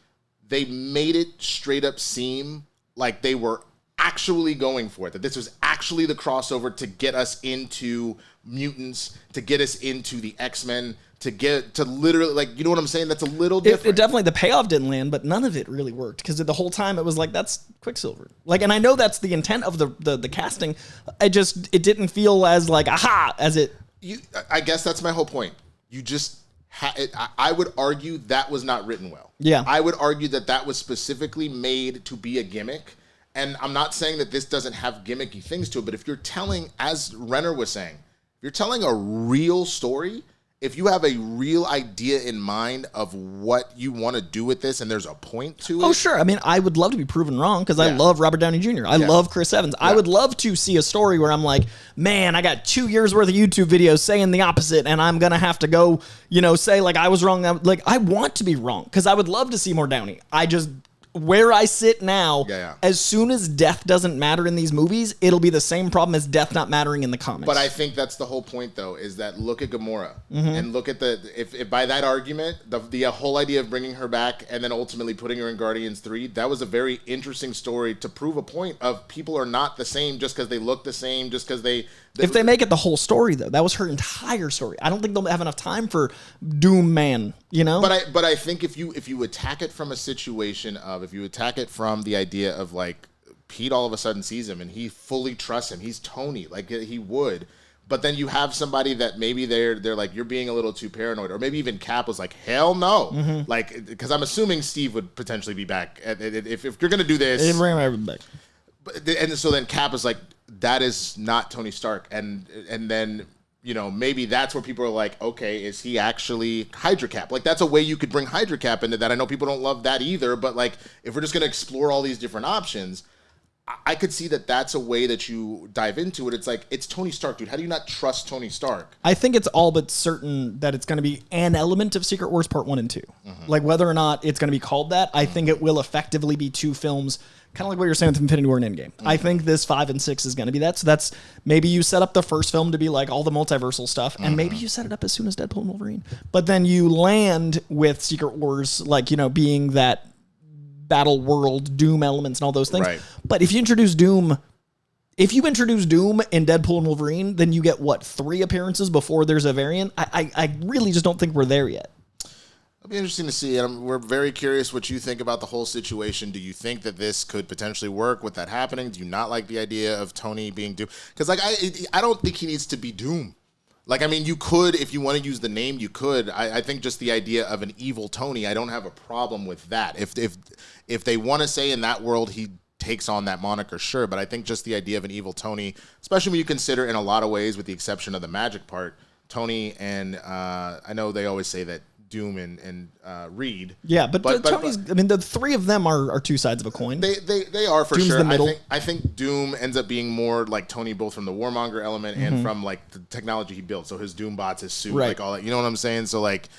they made it straight up seem like they were actually going for it, that this was actually the crossover to get us into mutants, to get us into the X-Men, to literally, like, you know what I'm saying? That's a little different. It definitely, the payoff didn't land, but none of it really worked because the whole time it was like, that's Quicksilver. Like, and I know that's the intent of the casting. It didn't feel as like, aha, as it. I guess that's my whole point. You just, I would argue that was not written well. Yeah. I would argue that was specifically made to be a gimmick. And I'm not saying that this doesn't have gimmicky things to it, but if you're telling, as Renner was saying, if you're telling a real story, if you have a real idea in mind of what you want to do with this and there's a point to it. Oh, sure. I mean, I would love to be proven wrong because I love Robert Downey Jr. I love Chris Evans. I would love to see a story where I'm like, man, I got 2 years worth of YouTube videos saying the opposite and I'm going to have to go, say like I was wrong. Like I want to be wrong because I would love to see more Downey. Where I sit now, as soon as death doesn't matter in these movies, it'll be the same problem as death not mattering in the comics. But I think that's the whole point, though, is that look at Gamora and look at if by that argument, the whole idea of bringing her back and then ultimately putting her in Guardians 3, that was a very interesting story to prove a point of people are not the same just because they look the same, just because they. If they make it the whole story, though, that was her entire story. I don't think they'll have enough time for Doom Man, But I think if you attack it from a situation of, if you attack it from the idea of like Pete all of a sudden sees him and he fully trusts him, he's Tony, like he would. But then you have somebody that maybe they're like, you're being a little too paranoid, or maybe even Cap was like, hell no, like because I'm assuming Steve would potentially be back if you're gonna do this. And so then Cap is like, that is not Tony Stark, and then maybe that's where people are like, okay, is he actually Hydra Cap? Like that's a way you could bring Hydra Cap into that. I know people don't love that either, but like if we're just gonna explore all these different options, I could see that that's a way that you dive into it. It's like, it's Tony Stark, dude. How do you not trust Tony Stark? I think it's all but certain that it's going to be an element of Secret Wars Part 1 and 2. Like whether or not it's going to be called that, I think it will effectively be two films, kind of like what you're saying with Infinity War and Endgame. I think this 5 and 6 is going to be that. So that's, maybe you set up the first film to be like all the multiversal stuff, and maybe you set it up as soon as Deadpool and Wolverine. But then you land with Secret Wars, like, being that battle world, Doom elements and all those things. Right. But if you introduce Doom in Deadpool and Wolverine, then you get 3 appearances before there's a variant. I really just don't think we're there yet. It'll be interesting to see. We're very curious what you think about the whole situation. Do you think that this could potentially work with that happening? Do you not like the idea of Tony being Doom? Because like I don't think he needs to be Doom. Like, I mean, you could, if you want to use the name, you could. I think just the idea of an evil Tony, I don't have a problem with that. If they want to say in that world he takes on that moniker, sure. But I think just the idea of an evil Tony, especially when you consider in a lot of ways, with the exception of the magic part, Tony and I know they always say that Doom and Reed. Yeah, but Tony's. I mean, the 3 of them are 2 sides of a coin. They are for Doom's sure. the middle. I think Doom ends up being more like Tony, both from the Warmonger element and from like the technology he built. So his Doom bots, his suit, like all that. You know what I'm saying? So like,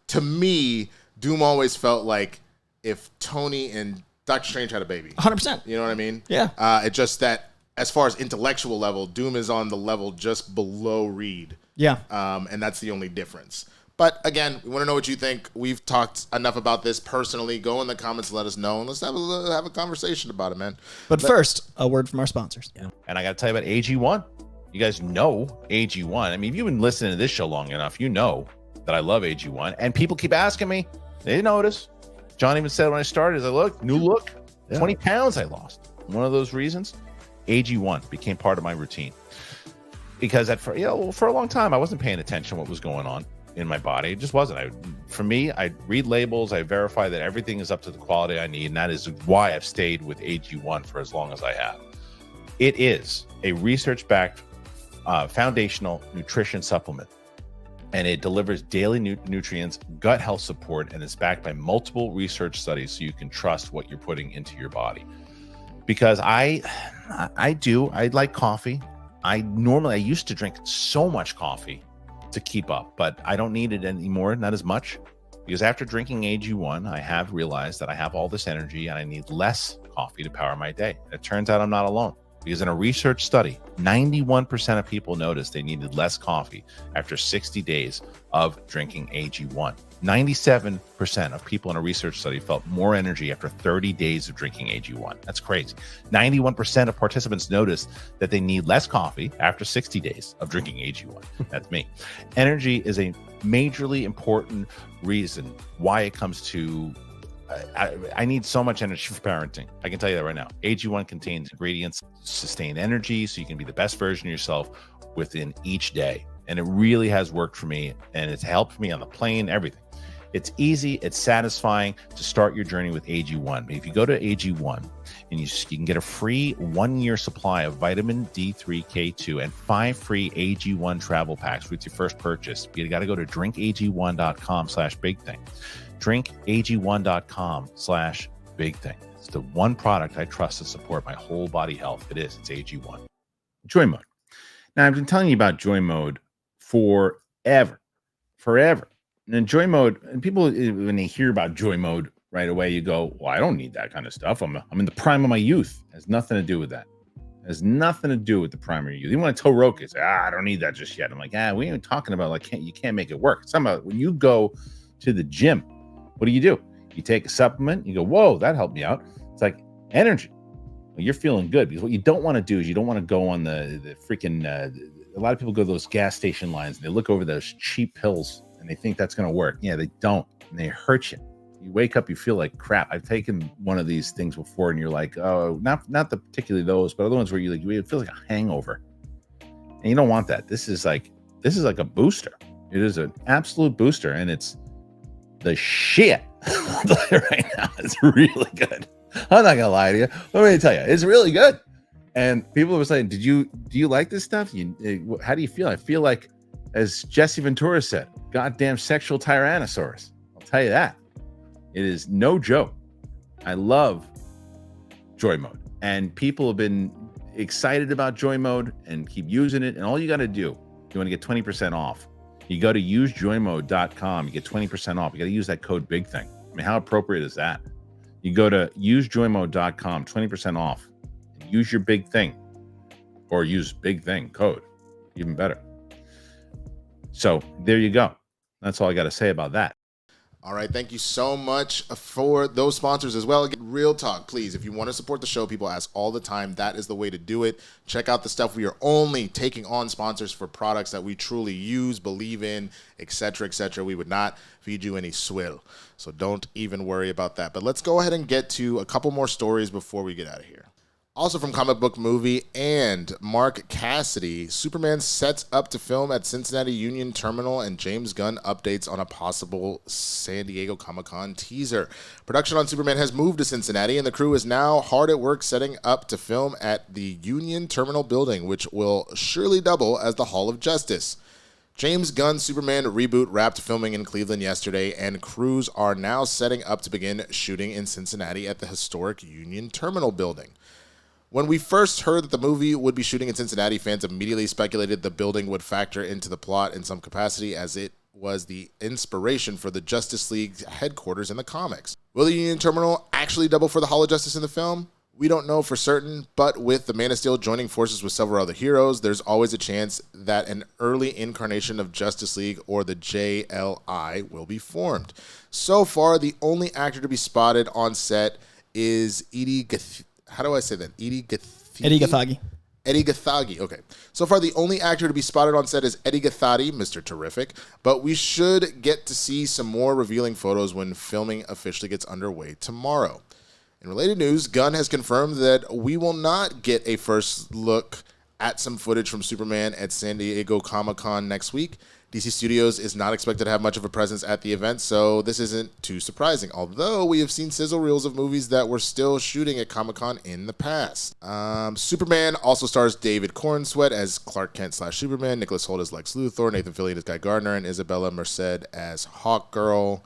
to me, Doom always felt like if Tony and Doctor Strange had a baby. 100%. You know what I mean? Yeah. It's just that as far as intellectual level, Doom is on the level just below Reed. Yeah. And that's the only difference. But again, we want to know what you think. We've talked enough about this personally. Go in the comments, let us know, and let's have a conversation about it, man. But first, a word from our sponsors. Yeah. And I got to tell you about AG1. You guys know AG1. I mean, if you've been listening to this show long enough, you know that I love AG1. And people keep asking me. They notice. John even said when I started, new look, 20 pounds I lost. One of those reasons, AG1 became part of my routine. Because for a long time, I wasn't paying attention to what was going on in my body. It just wasn't. For me, I read labels, I verify that everything is up to the quality I need, and that is why I've stayed with AG1 for as long as I have. It is a research-backed foundational nutrition supplement, and it delivers daily nutrients, gut health support, and is backed by multiple research studies so you can trust what you're putting into your body. because I like coffee. I used to drink so much coffee to keep up, but I don't need it anymore, not as much, because after drinking AG1, I have realized that I have all this energy and I need less coffee to power my day. It turns out I'm not alone, because in a research study, 91% of people noticed they needed less coffee after 60 days of drinking AG1. 97% of people in a research study felt more energy after 30 days of drinking AG1. That's crazy. 91% of participants noticed that they need less coffee after 60 days of drinking AG1. That's me. Energy is a majorly important reason why it comes to I need so much energy for parenting. I can tell you that right now. AG1 contains ingredients to sustain energy so you can be the best version of yourself within each day. And it really has worked for me, and it's helped me on the plane, everything. It's easy, it's satisfying to start your journey with AG1. If you go to AG1 and you can get a free 1-year supply of vitamin D3K2 and 5 free AG1 travel packs with your first purchase, you got to go to drinkag1.com/bigthing. drinkag1.com/bigthing. It's the one product I trust to support my whole body health. It's AG1. Joy Mode. Now, I've been telling you about Joy Mode forever. And Joy Mode, and people, when they hear about Joy Mode right away, you go, well, I don't need that kind of stuff. I'm in the prime of my youth. It has nothing to do with that. It has nothing to do with the prime of your youth. You want to tell Roku, say, I don't need that just yet. I'm like, we ain't talking about you can't make it work. It's about when you go to the gym, what do? You take a supplement, you go, whoa, that helped me out. It's like energy. Well, you're feeling good, because what you don't want to do is you don't want to go on the freaking, a lot of people go to those gas station lines and they look over those cheap pills and they think that's going to work. Yeah, they don't. And they hurt you. You wake up, you feel like crap. I've taken one of these things before and you're like, oh, not particularly those, but other ones where you feel like a hangover. And you don't want that. This is like a booster. It is an absolute booster, and it's the shit. Right now, it's really good. I'm not gonna lie to you. Let me tell you, it's really good. And people were saying, do you like this stuff? How do you feel? I feel like, as Jesse Ventura said, goddamn sexual tyrannosaurus. I'll tell you that. It is no joke. I love Joy Mode, and people have been excited about Joy Mode and keep using it. And all you got to do, you want to get 20% off, you go to usejoymode.com, you get 20% off. You got to use that code BIGTHING. I mean, how appropriate is that? You go to usejoymode.com, 20% off. Use your big thing, or use big thing code, even better. So there you go. That's all I got to say about that. All right, thank you so much for those sponsors as well. Again, real talk, please. If you want to support the show, people ask all the time. That is the way to do it. Check out the stuff. We are only taking on sponsors for products that we truly use, believe in, etc., etc. We would not feed you any swill, so don't even worry about that. But let's go ahead and get to a couple more stories before we get out of here. Also from Comic Book Movie and Mark Cassidy, Superman sets up to film at Cincinnati Union Terminal, and James Gunn updates on a possible San Diego Comic-Con teaser. Production on Superman has moved to Cincinnati, and the crew is now hard at work setting up to film at the Union Terminal building, which will surely double as the Hall of Justice. James Gunn's Superman reboot wrapped filming in Cleveland yesterday, and crews are now setting up to begin shooting in Cincinnati at the historic Union Terminal building. When we first heard that the movie would be shooting in Cincinnati, fans immediately speculated the building would factor into the plot in some capacity, as it was the inspiration for the Justice League headquarters in the comics. Will the Union Terminal actually double for the Hall of Justice in the film? We don't know for certain, but with the Man of Steel joining forces with several other heroes, there's always a chance that an early incarnation of Justice League, or the JLI, will be formed. So far, the only actor to be spotted on set is Eddie Gathagi. Eddie Gathagi. Okay. So far, the only actor to be spotted on set is Eddie Gathagi, Mr. Terrific, but we should get to see some more revealing photos when filming officially gets underway tomorrow. In related news, Gunn has confirmed that we will not get a first look at some footage from Superman at San Diego Comic-Con next week. DC Studios is not expected to have much of a presence at the event, so this isn't too surprising, although we have seen sizzle reels of movies that were still shooting at Comic-Con in the past. Superman also stars David Cornsweet as Clark Kent/Superman, Nicholas Hoult as Lex Luthor, Nathan Fillion as Guy Gardner, and Isabella Merced as Hawkgirl.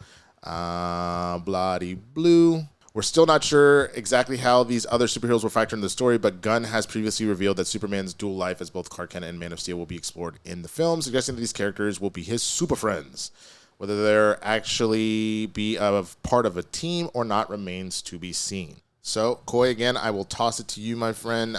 Bloody blue. We're still not sure exactly how these other superheroes will factor into the story, but Gunn has previously revealed that Superman's dual life as both Clark Kent and Man of Steel will be explored in the film, suggesting that these characters will be his super friends. Whether they're actually be a part of a team or not remains to be seen. So, Coy, again, I will toss it to you, my friend.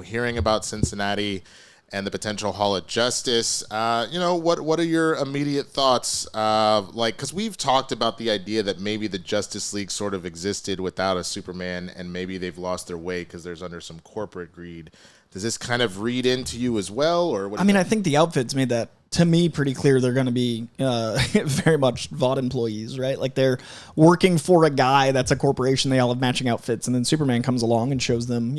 Hearing about Cincinnati and the potential Hall of Justice, what are your immediate thoughts? Because we've talked about the idea that maybe the Justice League sort of existed without a Superman, and maybe they've lost their way because there's under some corporate greed. Does this kind of read into you as well, or what? I think the outfits made that to me pretty clear. They're going to be very much Vought employees, right? Like they're working for a guy that's a corporation. They all have matching outfits, and then Superman comes along and shows them,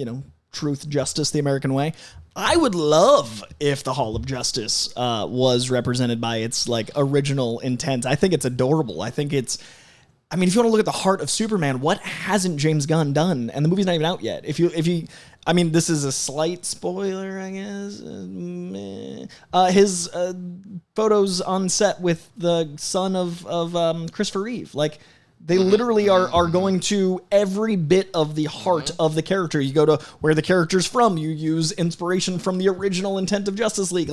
truth, justice, the American way. I would love if the Hall of Justice was represented by its original intent. I think it's adorable. I think it's. if you want to look at the heart of Superman, what hasn't James Gunn done? And the movie's not even out yet. This is a slight spoiler, I guess. His photos on set with the son of Christopher Reeve, they literally are going to every bit of the heart of the character. You go to where the character's from. You use inspiration from the original intent of Justice League.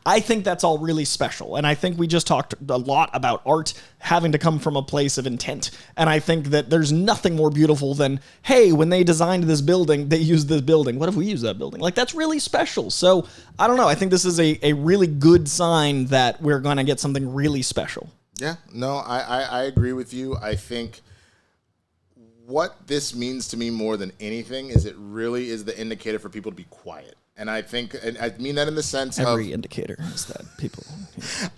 I think that's all really special. And I think we just talked a lot about art having to come from a place of intent. And I think that there's nothing more beautiful than, hey, when they designed this building, they used this building. What if we use that building? That's really special. So I don't know. I think this is a really good sign that we're going to get something really special. Yeah, no, I agree with you. I think what this means to me more than anything is it really is the indicator for people to be quiet. And I think, and I mean that in the sense every indicator is that people.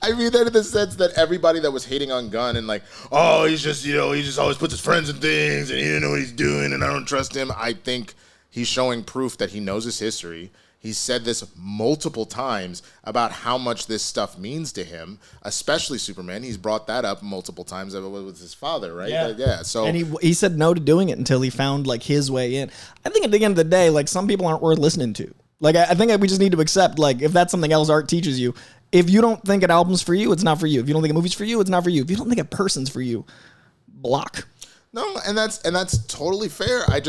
I mean that in the sense that everybody that was hating on Gunn and he's just, he just always puts his friends in things and he didn't know what he's doing and I don't trust him. I think he's showing proof that he knows his history. He's said this multiple times about how much this stuff means to him, especially Superman. He's brought that up multiple times with his father, right? Yeah. So, and he said no to doing it until he found his way in. I think at the end of the day, some people aren't worth listening to. I think we just need to accept if that's something else art teaches you. If you don't think an album's for you, it's not for you. If you don't think a movie's for you, it's not for you. If you don't think a person's for you, block. No, and that's totally fair. I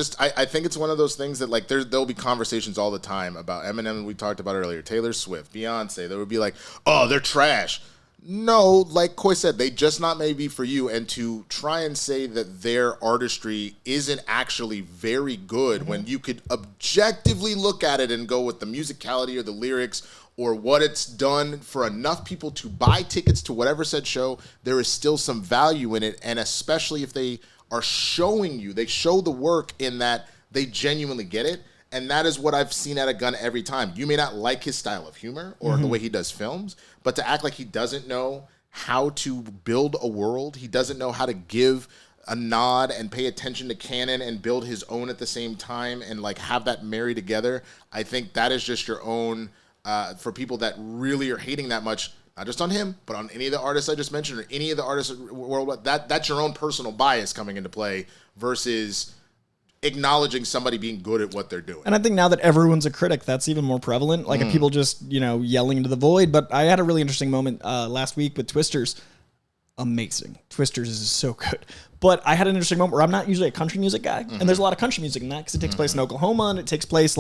think it's one of those things that there'll be conversations all the time about Eminem, we talked about earlier, Taylor Swift, Beyonce. There would be oh, they're trash. No, like Coy said, they just not may be for you. And to try and say that their artistry isn't actually very good when you could objectively look at it and go with the musicality or the lyrics or what it's done for enough people to buy tickets to whatever said show, there is still some value in it. And especially if they are showing you, they show the work in that they genuinely get it. And that is what I've seen out of Gunn every time. You may not like his style of humor or the way he does films, but to act like he doesn't know how to build a world, he doesn't know how to give a nod and pay attention to canon and build his own at the same time and have that marry together. I think that is just your own, for people that really are hating that much, not just on him, but on any of the artists I just mentioned or any of the artists worldwide, that's your own personal bias coming into play versus acknowledging somebody being good at what they're doing. And I think now that everyone's a critic, that's even more prevalent. People just, yelling into the void. But I had a really interesting moment last week with Twisters. Amazing. Twisters is so good. But I had an interesting moment where I'm not usually a country music guy, and there's a lot of country music in that because it takes place in Oklahoma and it takes place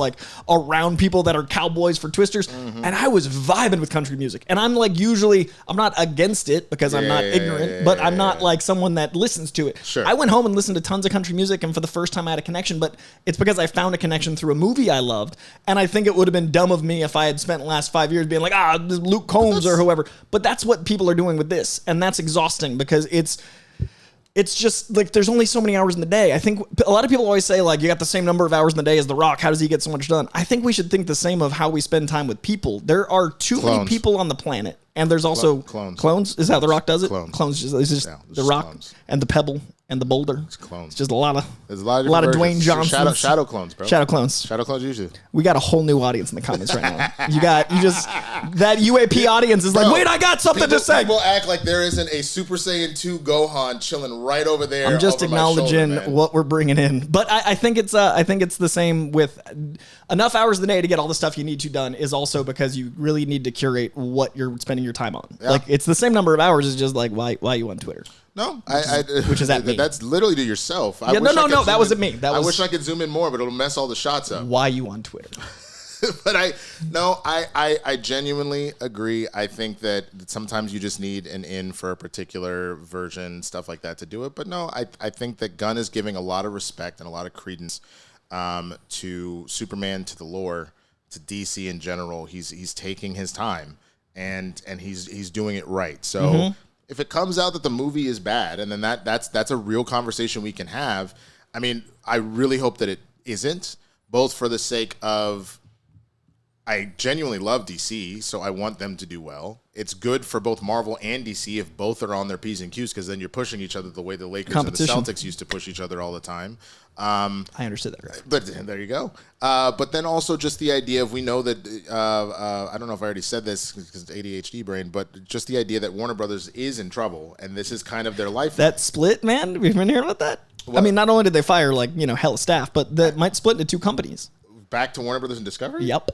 around people that are cowboys for Twisters. And I was vibing with country music, and I'm usually I'm not against it because I'm not ignorant, but I'm not someone that listens to it. Sure. I went home and listened to tons of country music, and for the first time I had a connection, but it's because I found a connection through a movie I loved, and I think it would have been dumb of me if I had spent the last 5 years being Luke Combs or whoever. But that's what people are doing with this, and that's exhausting because it's just there's only so many hours in the day. I think a lot of people always say you got the same number of hours in the day as The Rock. How does he get so much done? I think we should think the same of how we spend time with people. There are too many people on the planet, and there's also clones. Is that how The Rock does it? Clones is just The Rock clones. And the pebble and the boulder. It's clones. It's just a lot of Dwayne Johnson. Shadow clones, bro. Shadow clones. Shadow clones usually. We got a whole new audience in the comments right now. That UAP audience is wait, I got something to say. People act like there isn't a Super Saiyan 2 Gohan chilling right over there. I'm just acknowledging what we're bringing in. But I think it's the same with enough hours of the day to get all the stuff you need to done is also because you really need to curate what you're spending your time on. Yeah. It's the same number of hours. It's just why are you on Twitter? No, which is that mean? That's literally to yourself. No, that wasn't me. I wish I could zoom in more, but it'll mess all the shots up. Why you on Twitter? But I genuinely agree. I think that sometimes you just need an in for a particular version, stuff like that, to do it. But no, I think that Gunn is giving a lot of respect and a lot of credence to Superman, to the lore, to DC in general. He's taking his time and he's doing it right. So if it comes out that the movie is bad, and then that's a real conversation we can have. I mean, I really hope that it isn't, both for the sake of, I genuinely love DC, so I want them to do well. It's good for both Marvel and DC if both are on their P's and Q's, because then you're pushing each other the way the Lakers and the Celtics used to push each other all the time. I understood that right. But there you go. But then also just the idea of, we know that, I don't know if I already said this because it's ADHD brain, but just the idea that Warner Brothers is in trouble, and this is kind of their life. That split, man, we've been hearing about that. What? I mean, not only did they fire hell staff, but that might split into two companies. Back to Warner Brothers and Discovery? Yep.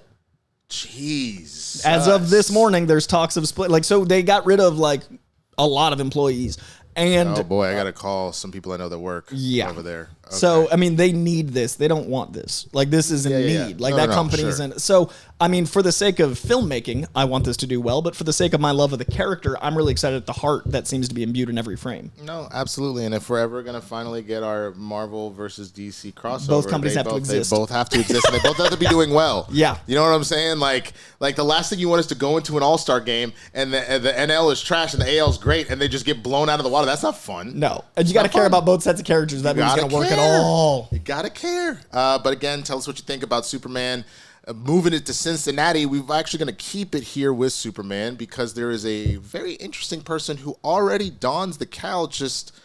Jeez. As of this morning, there's talks of split. So they got rid of a lot of employees. And oh boy, I got to call some people I know that work over there. Okay. So, I mean, they need this. They don't want this. This is a need. Company's in. So, I mean, for the sake of filmmaking, I want this to do well. But for the sake of my love of the character, I'm really excited at the heart that seems to be imbued in every frame. No, absolutely. And if we're ever going to finally get our Marvel versus DC crossover, both companies have to exist. They both have to exist, and they both have to be doing well. Yeah. You know what I'm saying? Like the last thing you want is to go into an all-star game, and the NL is trash, and the AL is great, and they just get blown out of the water. That's not fun. No. And you got to care about both sets of characters. That means it's going to work at all. You got to care. But again, tell us what you think about Superman. Moving it to Cincinnati, we're actually going to keep it here with Superman because there is a very interesting person who already dons the cowl, just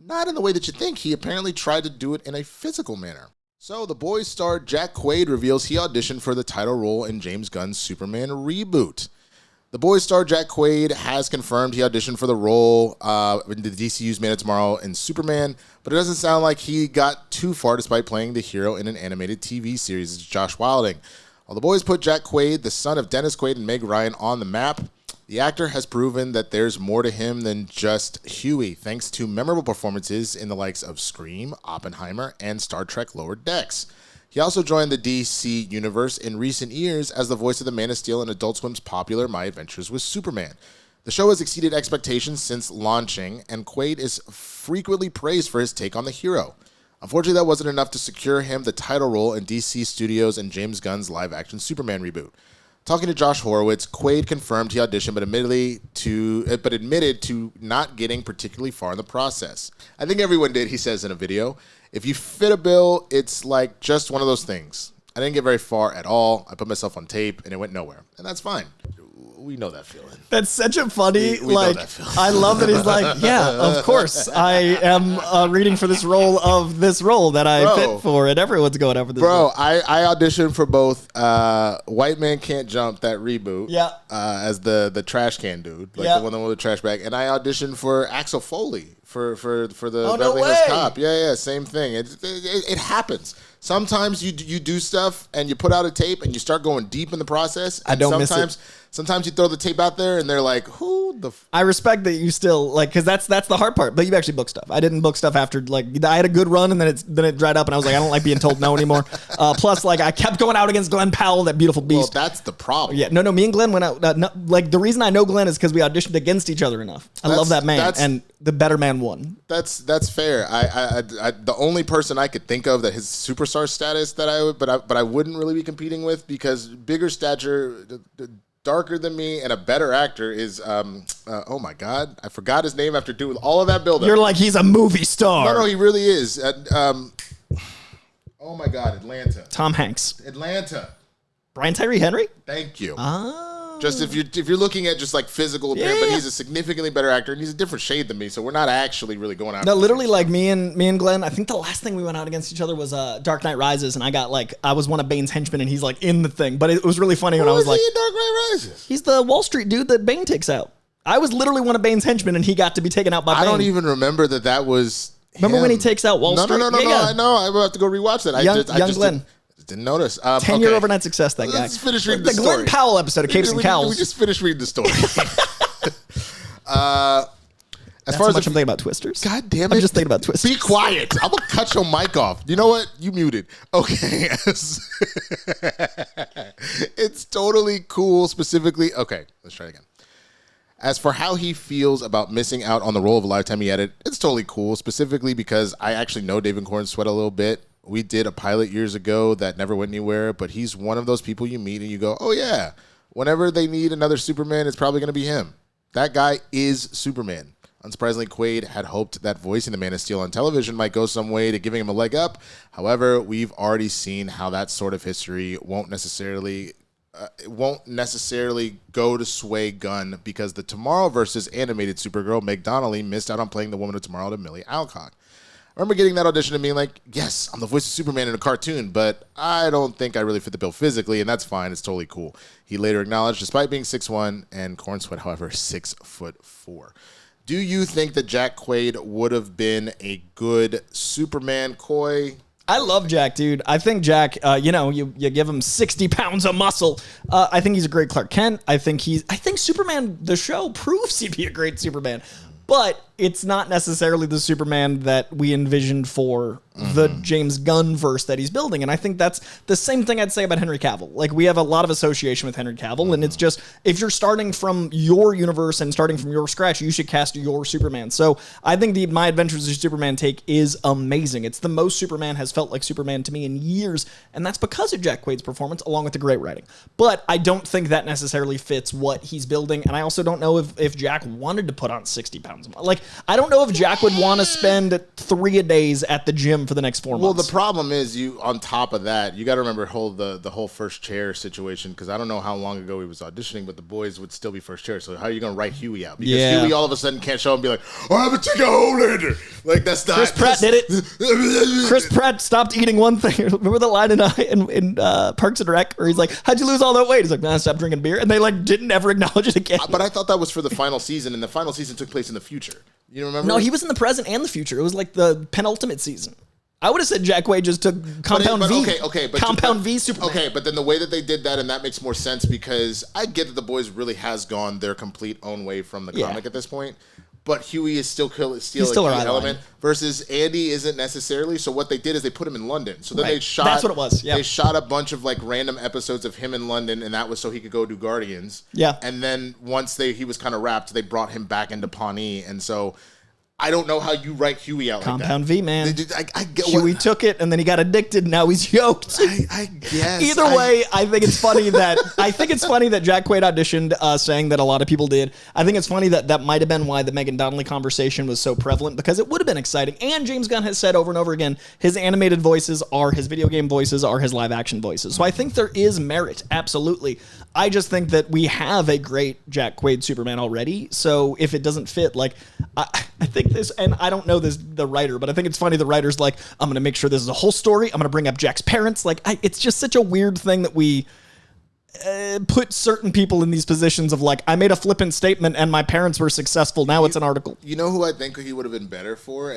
not in the way that you think. He apparently tried to do it in a physical manner. So The Boys star Jack Quaid reveals he auditioned for the title role in James Gunn's Superman reboot. The Boys star Jack Quaid has confirmed he auditioned for the role in the DCU's Man of Tomorrow and Superman, but it doesn't sound like he got too far despite playing the hero in an animated TV series. It's Josh Wilding. While The Boys put Jack Quaid, the son of Dennis Quaid and Meg Ryan, on the map, the actor has proven that there's more to him than just Huey, thanks to memorable performances in the likes of Scream, Oppenheimer, and Star Trek Lower Decks. He also joined the DC universe in recent years as the voice of the Man of Steel in Adult Swim's popular My Adventures with Superman. The show has exceeded expectations since launching, and Quaid is frequently praised for his take on the hero. Unfortunately, that wasn't enough to secure him the title role in DC Studios and James Gunn's live-action Superman reboot. Talking to Josh Horowitz, Quaid confirmed he auditioned, but admitted to not getting particularly far in the process. I think everyone did, he says in a video. If you fit a bill, it's like just one of those things. I didn't get very far at all. I put myself on tape, and it went nowhere. And that's fine. We know that feeling. That's such a funny, we know that feeling. I love that he's like, yeah, of course. I am reading for this role that I fit for, and everyone's going over this. Bro, I auditioned for both White Man Can't Jump, that reboot, as the trash can dude, the one with the trash bag, and I auditioned for Axel Foley for the Beverly Hills Cop. Yeah, same thing. It happens. Sometimes you do stuff and you put out a tape and you start going deep in the process. And sometimes you throw the tape out there and they're like, who the I respect that you still because that's the hard part. But you actually book stuff. I didn't book stuff after I had a good run and then it dried up and I was like, I don't like being told no anymore. Plus I kept going out against Glenn Powell, that beautiful beast. Well, that's the problem. Yeah, no, me and Glenn went out. The reason I know Glenn is because we auditioned against each other enough. I love that man, and the better man won. That's fair. I the only person I could think of that his superstar status that I would, but I wouldn't really be competing with because bigger stature, darker than me, and a better actor is oh my god, I forgot his name after doing all of that buildup. You're like, he's a movie star. No, he really is. Oh my god, Atlanta. Tom Hanks. Atlanta. Brian Tyree Henry. Thank you. Just if you're looking at just like physical appearance, but he's a significantly better actor and he's a different shade than me, so we're not actually really going out. No, literally, like me and Glenn. I think the last thing we went out against each other was Dark Knight Rises, and I was one of Bane's henchmen, and he's like in the thing. But it was really funny when I was like, in Dark Knight Rises? He's the Wall Street dude that Bane takes out. I was literally one of Bane's henchmen, and he got to be taken out by Bane. I don't even remember that was. Remember when he takes out Wall Street? No. I know. I will have to go rewatch that. Young Glenn. Didn't notice. 10-year overnight success, that guy. Let's finish reading the story. The Glenn Powell episode of Capes and Cowls. We just finished reading the story. As Not far so as much I'm thinking about Twisters. God damn it. I'm just thinking about Twisters. Be quiet. I'm going to cut your mic off. You know what? You muted. Okay. It's totally cool specifically. Okay, let's try it again. As for how he feels about missing out on the role of a lifetime he had, it's totally cool, specifically because I actually know David Corn Sweat a little bit. We did a pilot years ago that never went anywhere, but he's one of those people you meet and you go, oh, yeah, whenever they need another Superman, it's probably going to be him. That guy is Superman. Unsurprisingly, Quaid had hoped that voicing the Man of Steel on television might go some way to giving him a leg up. However, we've already seen how that sort of history won't necessarily go to sway Gunn because the Tomorrowverse's animated Supergirl, Meg Donnelly, missed out on playing the Woman of Tomorrow to Millie Alcock. I remember getting that audition and being like, yes, I'm the voice of Superman in a cartoon, but I don't think I really fit the bill physically, and that's fine. It's totally cool. He later acknowledged, despite being 6'1", and Corn Sweat, however, 6'4". Do you think that Jack Quaid would have been a good Superman, Coy? I love Jack, dude. I think Jack, you give him 60 pounds of muscle. I think he's a great Clark Kent. I think Superman, the show, proves he'd be a great Superman. But it's not necessarily the Superman that we envisioned for the James Gunn verse that he's building. And I think that's the same thing I'd say about Henry Cavill. Like, we have a lot of association with Henry Cavill, and it's just, if you're starting from your universe and starting from your scratch, you should cast your Superman. So I think the My Adventures of Superman take is amazing. It's the most Superman has felt like Superman to me in years, and that's because of Jack Quaid's performance, along with the great writing. But I don't think that necessarily fits what he's building, and I also don't know if Jack wanted to put on 60 pounds. Like, I don't know if Jack would want to spend 3-a-days at the gym for the next 4 months. Well, the problem is, on top of that, you got to remember the whole first chair situation, because I don't know how long ago he was auditioning, but the boys would still be first chair. So how are you going to write Huey out? Because Huey all of a sudden can't show up and be like, I have a ticket holder. Like, that's not. Chris Pratt did it. Chris Pratt stopped eating one thing. Remember the line in Parks and Rec where he's like, how'd you lose all that weight? He's like, man, I stopped drinking beer. And they didn't ever acknowledge it again. But I thought that was for the final season, and the final season took place in the future. You remember? No, he was in the present and the future. It was like the penultimate season. I would have said Jack Quaid just took Compound V. But Compound V Superman. Okay, but then the way that they did that, and that makes more sense because I get that the boys really has gone their complete own way from the comic at this point. But Huey is still a key element versus Andy isn't necessarily. So what they did is they put him in London. So then they shot. That's what it was. Yeah. They shot a bunch of like random episodes of him in London, and that was so he could go do Guardians. Yeah. And then once he was kind of wrapped, they brought him back into Pawnee, and so. I don't know how you write Huey out Compound like that. V, man. I get Huey took it, and then he got addicted, and now he's yoked. I guess. Either way, I think it's funny that Jack Quaid auditioned, saying that a lot of people did. I think it's funny that might have been why the Megan Donnelly conversation was so prevalent, because it would have been exciting. And James Gunn has said over and over again, his animated voices are his video game voices, are his live action voices. So I think there is merit, absolutely. I just think that we have a great Jack Quaid Superman already. So if it doesn't fit, like, I think this, and I don't know the writer, but I think it's funny the writer's like, I'm going to make sure this is a whole story. I'm going to bring up Jack's parents. Like, it's just such a weird thing that we put certain people in these positions of like, I made a flippant statement and my parents were successful. Now it's an article. You know who I think he would have been better for?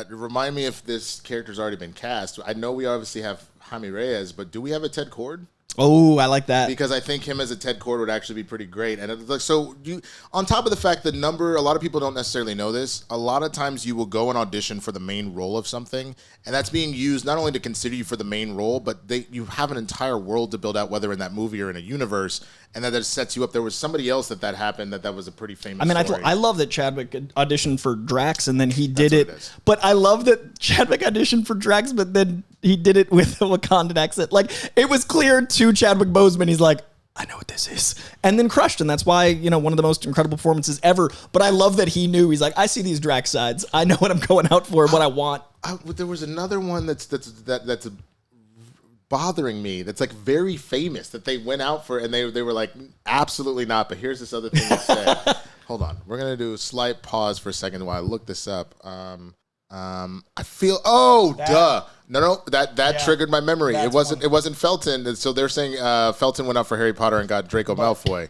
Remind me if this character's already been cast. I know we obviously have Jaime Reyes, but do we have a Ted Kord? Oh, I like that. Because I think him as a Ted Kord would actually be pretty great. And it's like, so on top of the fact that a lot of people don't necessarily know this, a lot of times you will go and audition for the main role of something, and that's being used not only to consider you for the main role, but you have an entire world to build out, whether in that movie or in a universe, and that sets you up. There was somebody else that happened that was a pretty famous story. I love that Chadwick auditioned for Drax, and then he did it. But I love that Chadwick auditioned for Drax, but then he did it with a Wakandan accent. Like, it was clear to Chadwick Boseman, he's like, I know what this is. And then crushed, and that's why, one of the most incredible performances ever. But I love that he knew. He's like, I see these Drax sides. I know what I'm going out for, what I want. There was another one that's bothering me that's like very famous that they went out for, and they were like, absolutely not. But here's this other thing they said. Hold on. We're going to do a slight pause for a second while I look this up. I feel that triggered my memory. It wasn't Felton, and so they're saying Felton went out for Harry Potter and got Draco Malfoy.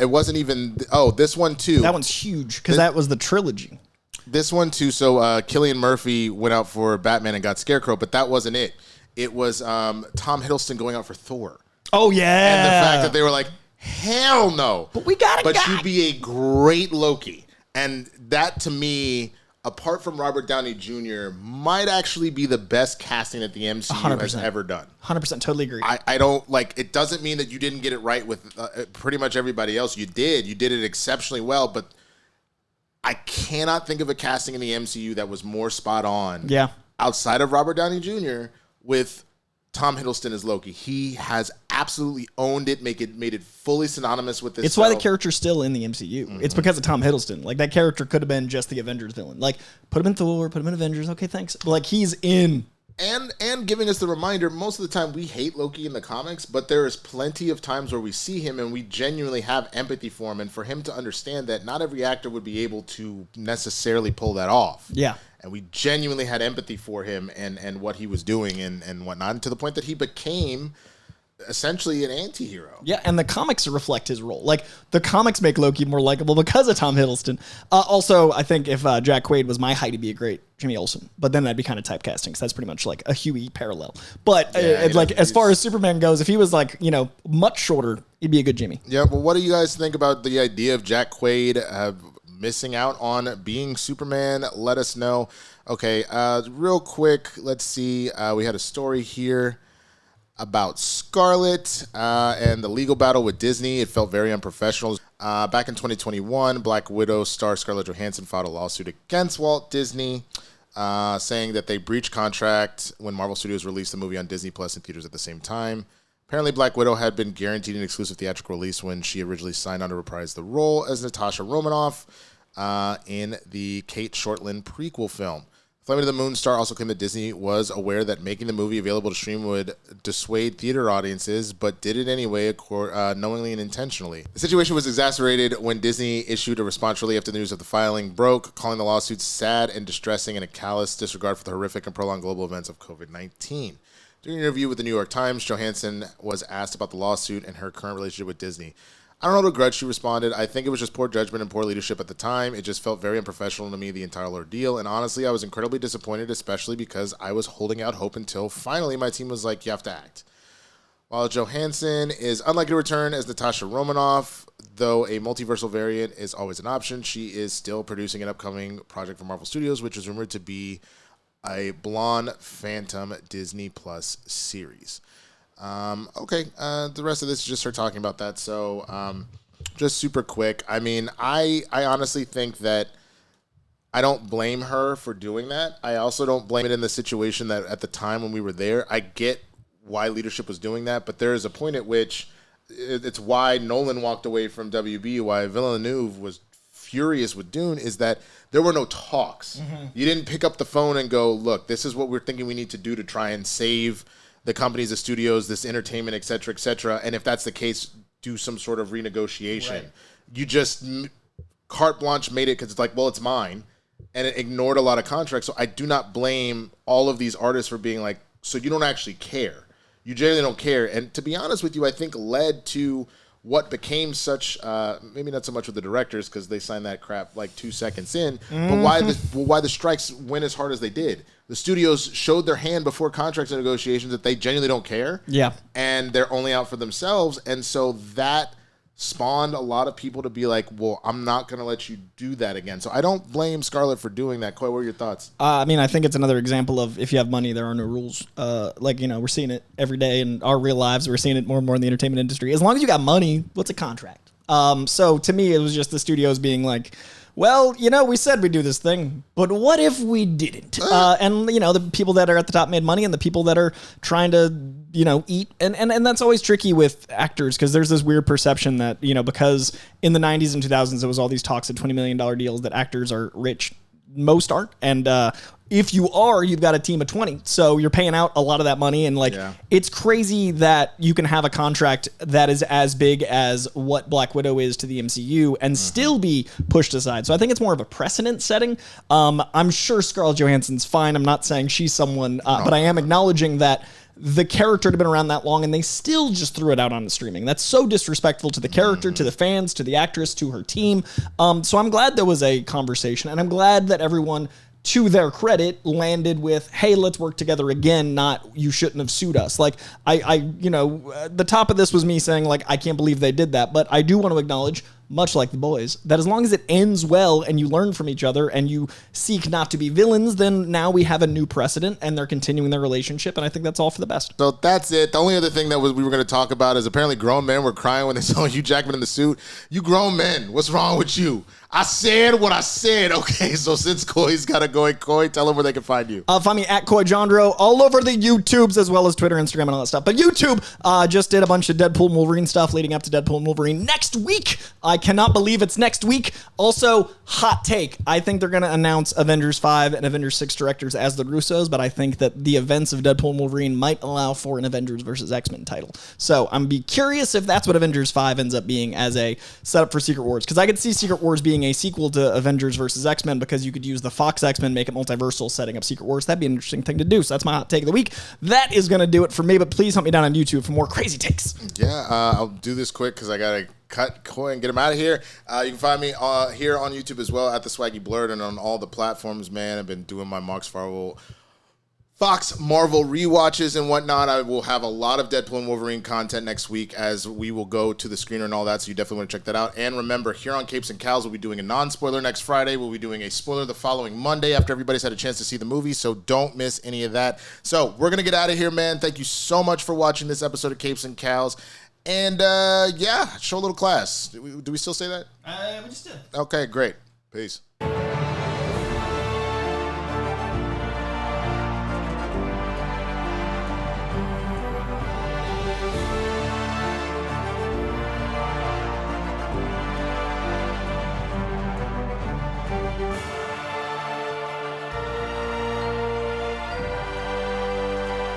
It wasn't even this one too. That one's huge because that was the trilogy. This one too. So Cillian Murphy went out for Batman and got Scarecrow, but that wasn't it. It was Tom Hiddleston going out for Thor. Oh yeah, and the fact that they were like, hell no. But we got it. But you'd be a great Loki. And that, to me, apart from Robert Downey Jr., might actually be the best casting that the MCU 100%. has ever done. 100%, totally agree. I don't, like, it doesn't mean that you didn't get it right with pretty much everybody else. You did it exceptionally well, but I cannot think of a casting in the MCU that was more spot on. Yeah. Outside of Robert Downey Jr. with Tom Hiddleston as Loki. He has absolutely owned it, made it fully synonymous with this. It's why the character's still in the MCU. Mm-hmm. It's because of Tom Hiddleston. Like, that character could have been just the Avengers villain. Like, put him in Thor, put him in Avengers. Okay, thanks. Like, he's in. And giving us the reminder, most of the time we hate Loki in the comics, but there is plenty of times where we see him and we genuinely have empathy for him, and for him to understand that not every actor would be able to necessarily pull that off. Yeah. And we genuinely had empathy for him and what he was doing and whatnot, to the point that he became essentially an anti-hero. Yeah, and the comics reflect his role. Like, the comics make Loki more likable because of Tom Hiddleston. Also, I think if Jack Quaid was my height, he'd be a great Jimmy Olsen. But then that'd be kind of typecasting, because that's pretty much like a Huey parallel. But like, as far as Superman goes, if he was like, you know, much shorter, he'd be a good Jimmy. Yeah, well, what do you guys think about the idea of Jack Quaid missing out on being Superman? Let us know. Okay, real quick, let's see. We had a story here about Scarlett and the legal battle with Disney. It felt very unprofessional. Back in 2021, Black Widow star Scarlett Johansson filed a lawsuit against Walt Disney, saying that they breached contract when Marvel Studios released the movie on Disney Plus in theaters at the same time. Apparently, Black Widow had been guaranteed an exclusive theatrical release when she originally signed on to reprise the role as Natasha Romanoff in the Kate Shortland prequel film. Flaming to the Moon star also claimed that Disney was aware that making the movie available to stream would dissuade theater audiences, but did it anyway, knowingly and intentionally. The situation was exacerbated when Disney issued a response shortly after the news of the filing broke, calling the lawsuit sad and distressing and a callous disregard for the horrific and prolonged global events of COVID-19. During an interview with the New York Times, Johansson was asked about the lawsuit and her current relationship with Disney. I don't know the grudge, she responded. I think it was just poor judgment and poor leadership at the time. It just felt very unprofessional to me, the entire ordeal. And honestly, I was incredibly disappointed, especially because I was holding out hope until finally my team was like, you have to act. While Johansson is unlikely to return as Natasha Romanoff, though a multiversal variant is always an option, she is still producing an upcoming project for Marvel Studios, which is rumored to be a Blonde Phantom Disney Plus series. The rest of this is just her talking about that. So, just super quick. I mean, I honestly think that I don't blame her for doing that. I also don't blame it in the situation that at the time when we were there. I get why leadership was doing that, but there is a point at which it's why Nolan walked away from WB, why Villeneuve was furious with Dune, is that there were no talks. Mm-hmm. You didn't pick up the phone and go, look, this is what we're thinking we need to do to try and save the companies, the studios, this entertainment, et cetera, et cetera. And if that's the case, do some sort of renegotiation. Right. You just carte blanche made it because it's like, well, it's mine. And it ignored a lot of contracts. So I do not blame all of these artists for being like, so you don't actually care. You generally don't care. And to be honest with you, I think led to what became such, maybe not so much with the directors because they signed that crap like 2 seconds in, but why the strikes went as hard as they did. The studios showed their hand before contracts and negotiations that they genuinely don't care. Yeah. And they're only out for themselves. And so that spawned a lot of people to be like, well, I'm not going to let you do that again. So I don't blame Scarlett for doing that. Coy, what are your thoughts? I mean, I think it's another example of if you have money, there are no rules. We're seeing it every day in our real lives. We're seeing it more and more in the entertainment industry. As long as you got money, what's a contract? So to me, it was just the studios being like, well, we said we'd do this thing, but what if we didn't? And the people that are at the top made money and the people that are trying to, eat. And that's always tricky with actors because there's this weird perception that, because in the 90s and 2000s, there was all these talks of $20 million deals that actors are rich. Most aren't. And if you are, you've got a team of 20. So you're paying out a lot of that money. And It's crazy that you can have a contract that is as big as what Black Widow is to the MCU and still be pushed aside. So I think it's more of a precedent setting. I'm sure Scarlett Johansson's fine. I'm not saying she's someone, but I am acknowledging that the character had been around that long and they still just threw it out on the streaming. That's so disrespectful to the character, to the fans, to the actress, to her team. So I'm glad there was a conversation and I'm glad that everyone, to their credit, landed with, hey, let's work together again, not you shouldn't have sued us. Like, the top of this was me saying, like, I can't believe they did that. But I do want to acknowledge much like The Boys, that as long as it ends well and you learn from each other and you seek not to be villains, then now we have a new precedent and they're continuing their relationship, and I think that's all for the best. So that's it. The only other thing that we were going to talk about is apparently grown men were crying when they saw Hugh Jackman in the suit. You grown men, what's wrong with you? I said what I said. Okay, so since Coy's got to go, Coy, tell them where they can find you. Find me at Coy Jandreau all over the YouTubes, as well as Twitter, Instagram, and all that stuff. But YouTube just did a bunch of Deadpool and Wolverine stuff leading up to Deadpool and Wolverine next week. I cannot believe it's next week. Also, hot take. I think they're going to announce Avengers 5 and Avengers 6 directors as the Russos, but I think that the events of Deadpool and Wolverine might allow for an Avengers versus X-Men title. So I'm be curious if that's what Avengers 5 ends up being as a setup for Secret Wars, because I could see Secret Wars being a sequel to Avengers versus X-Men, because you could use the Fox X-Men, make it multiversal, setting up Secret Wars. That'd be an interesting thing to do. So that's my hot take of the week. That is going to do it for me, but please hunt me down on YouTube for more crazy takes. Yeah, I'll do this quick because I got to cut Coy and get him out of here. You can find me here on YouTube as well at The Swaggy Blurred and on all the platforms, man. I've been doing my Fox Marvel rewatches and whatnot. I will have a lot of Deadpool and Wolverine content next week as we will go to the screener and all that, so you definitely want to check that out. And remember, here on Capes and Cowls, we'll be doing a non-spoiler next Friday. We'll be doing a spoiler the following Monday after everybody's had a chance to see the movie, so don't miss any of that. So we're going to get out of here, man. Thank you so much for watching this episode of Capes and Cowls. And, yeah, show a little class. Do we still say that? We just did. Okay, great. Peace.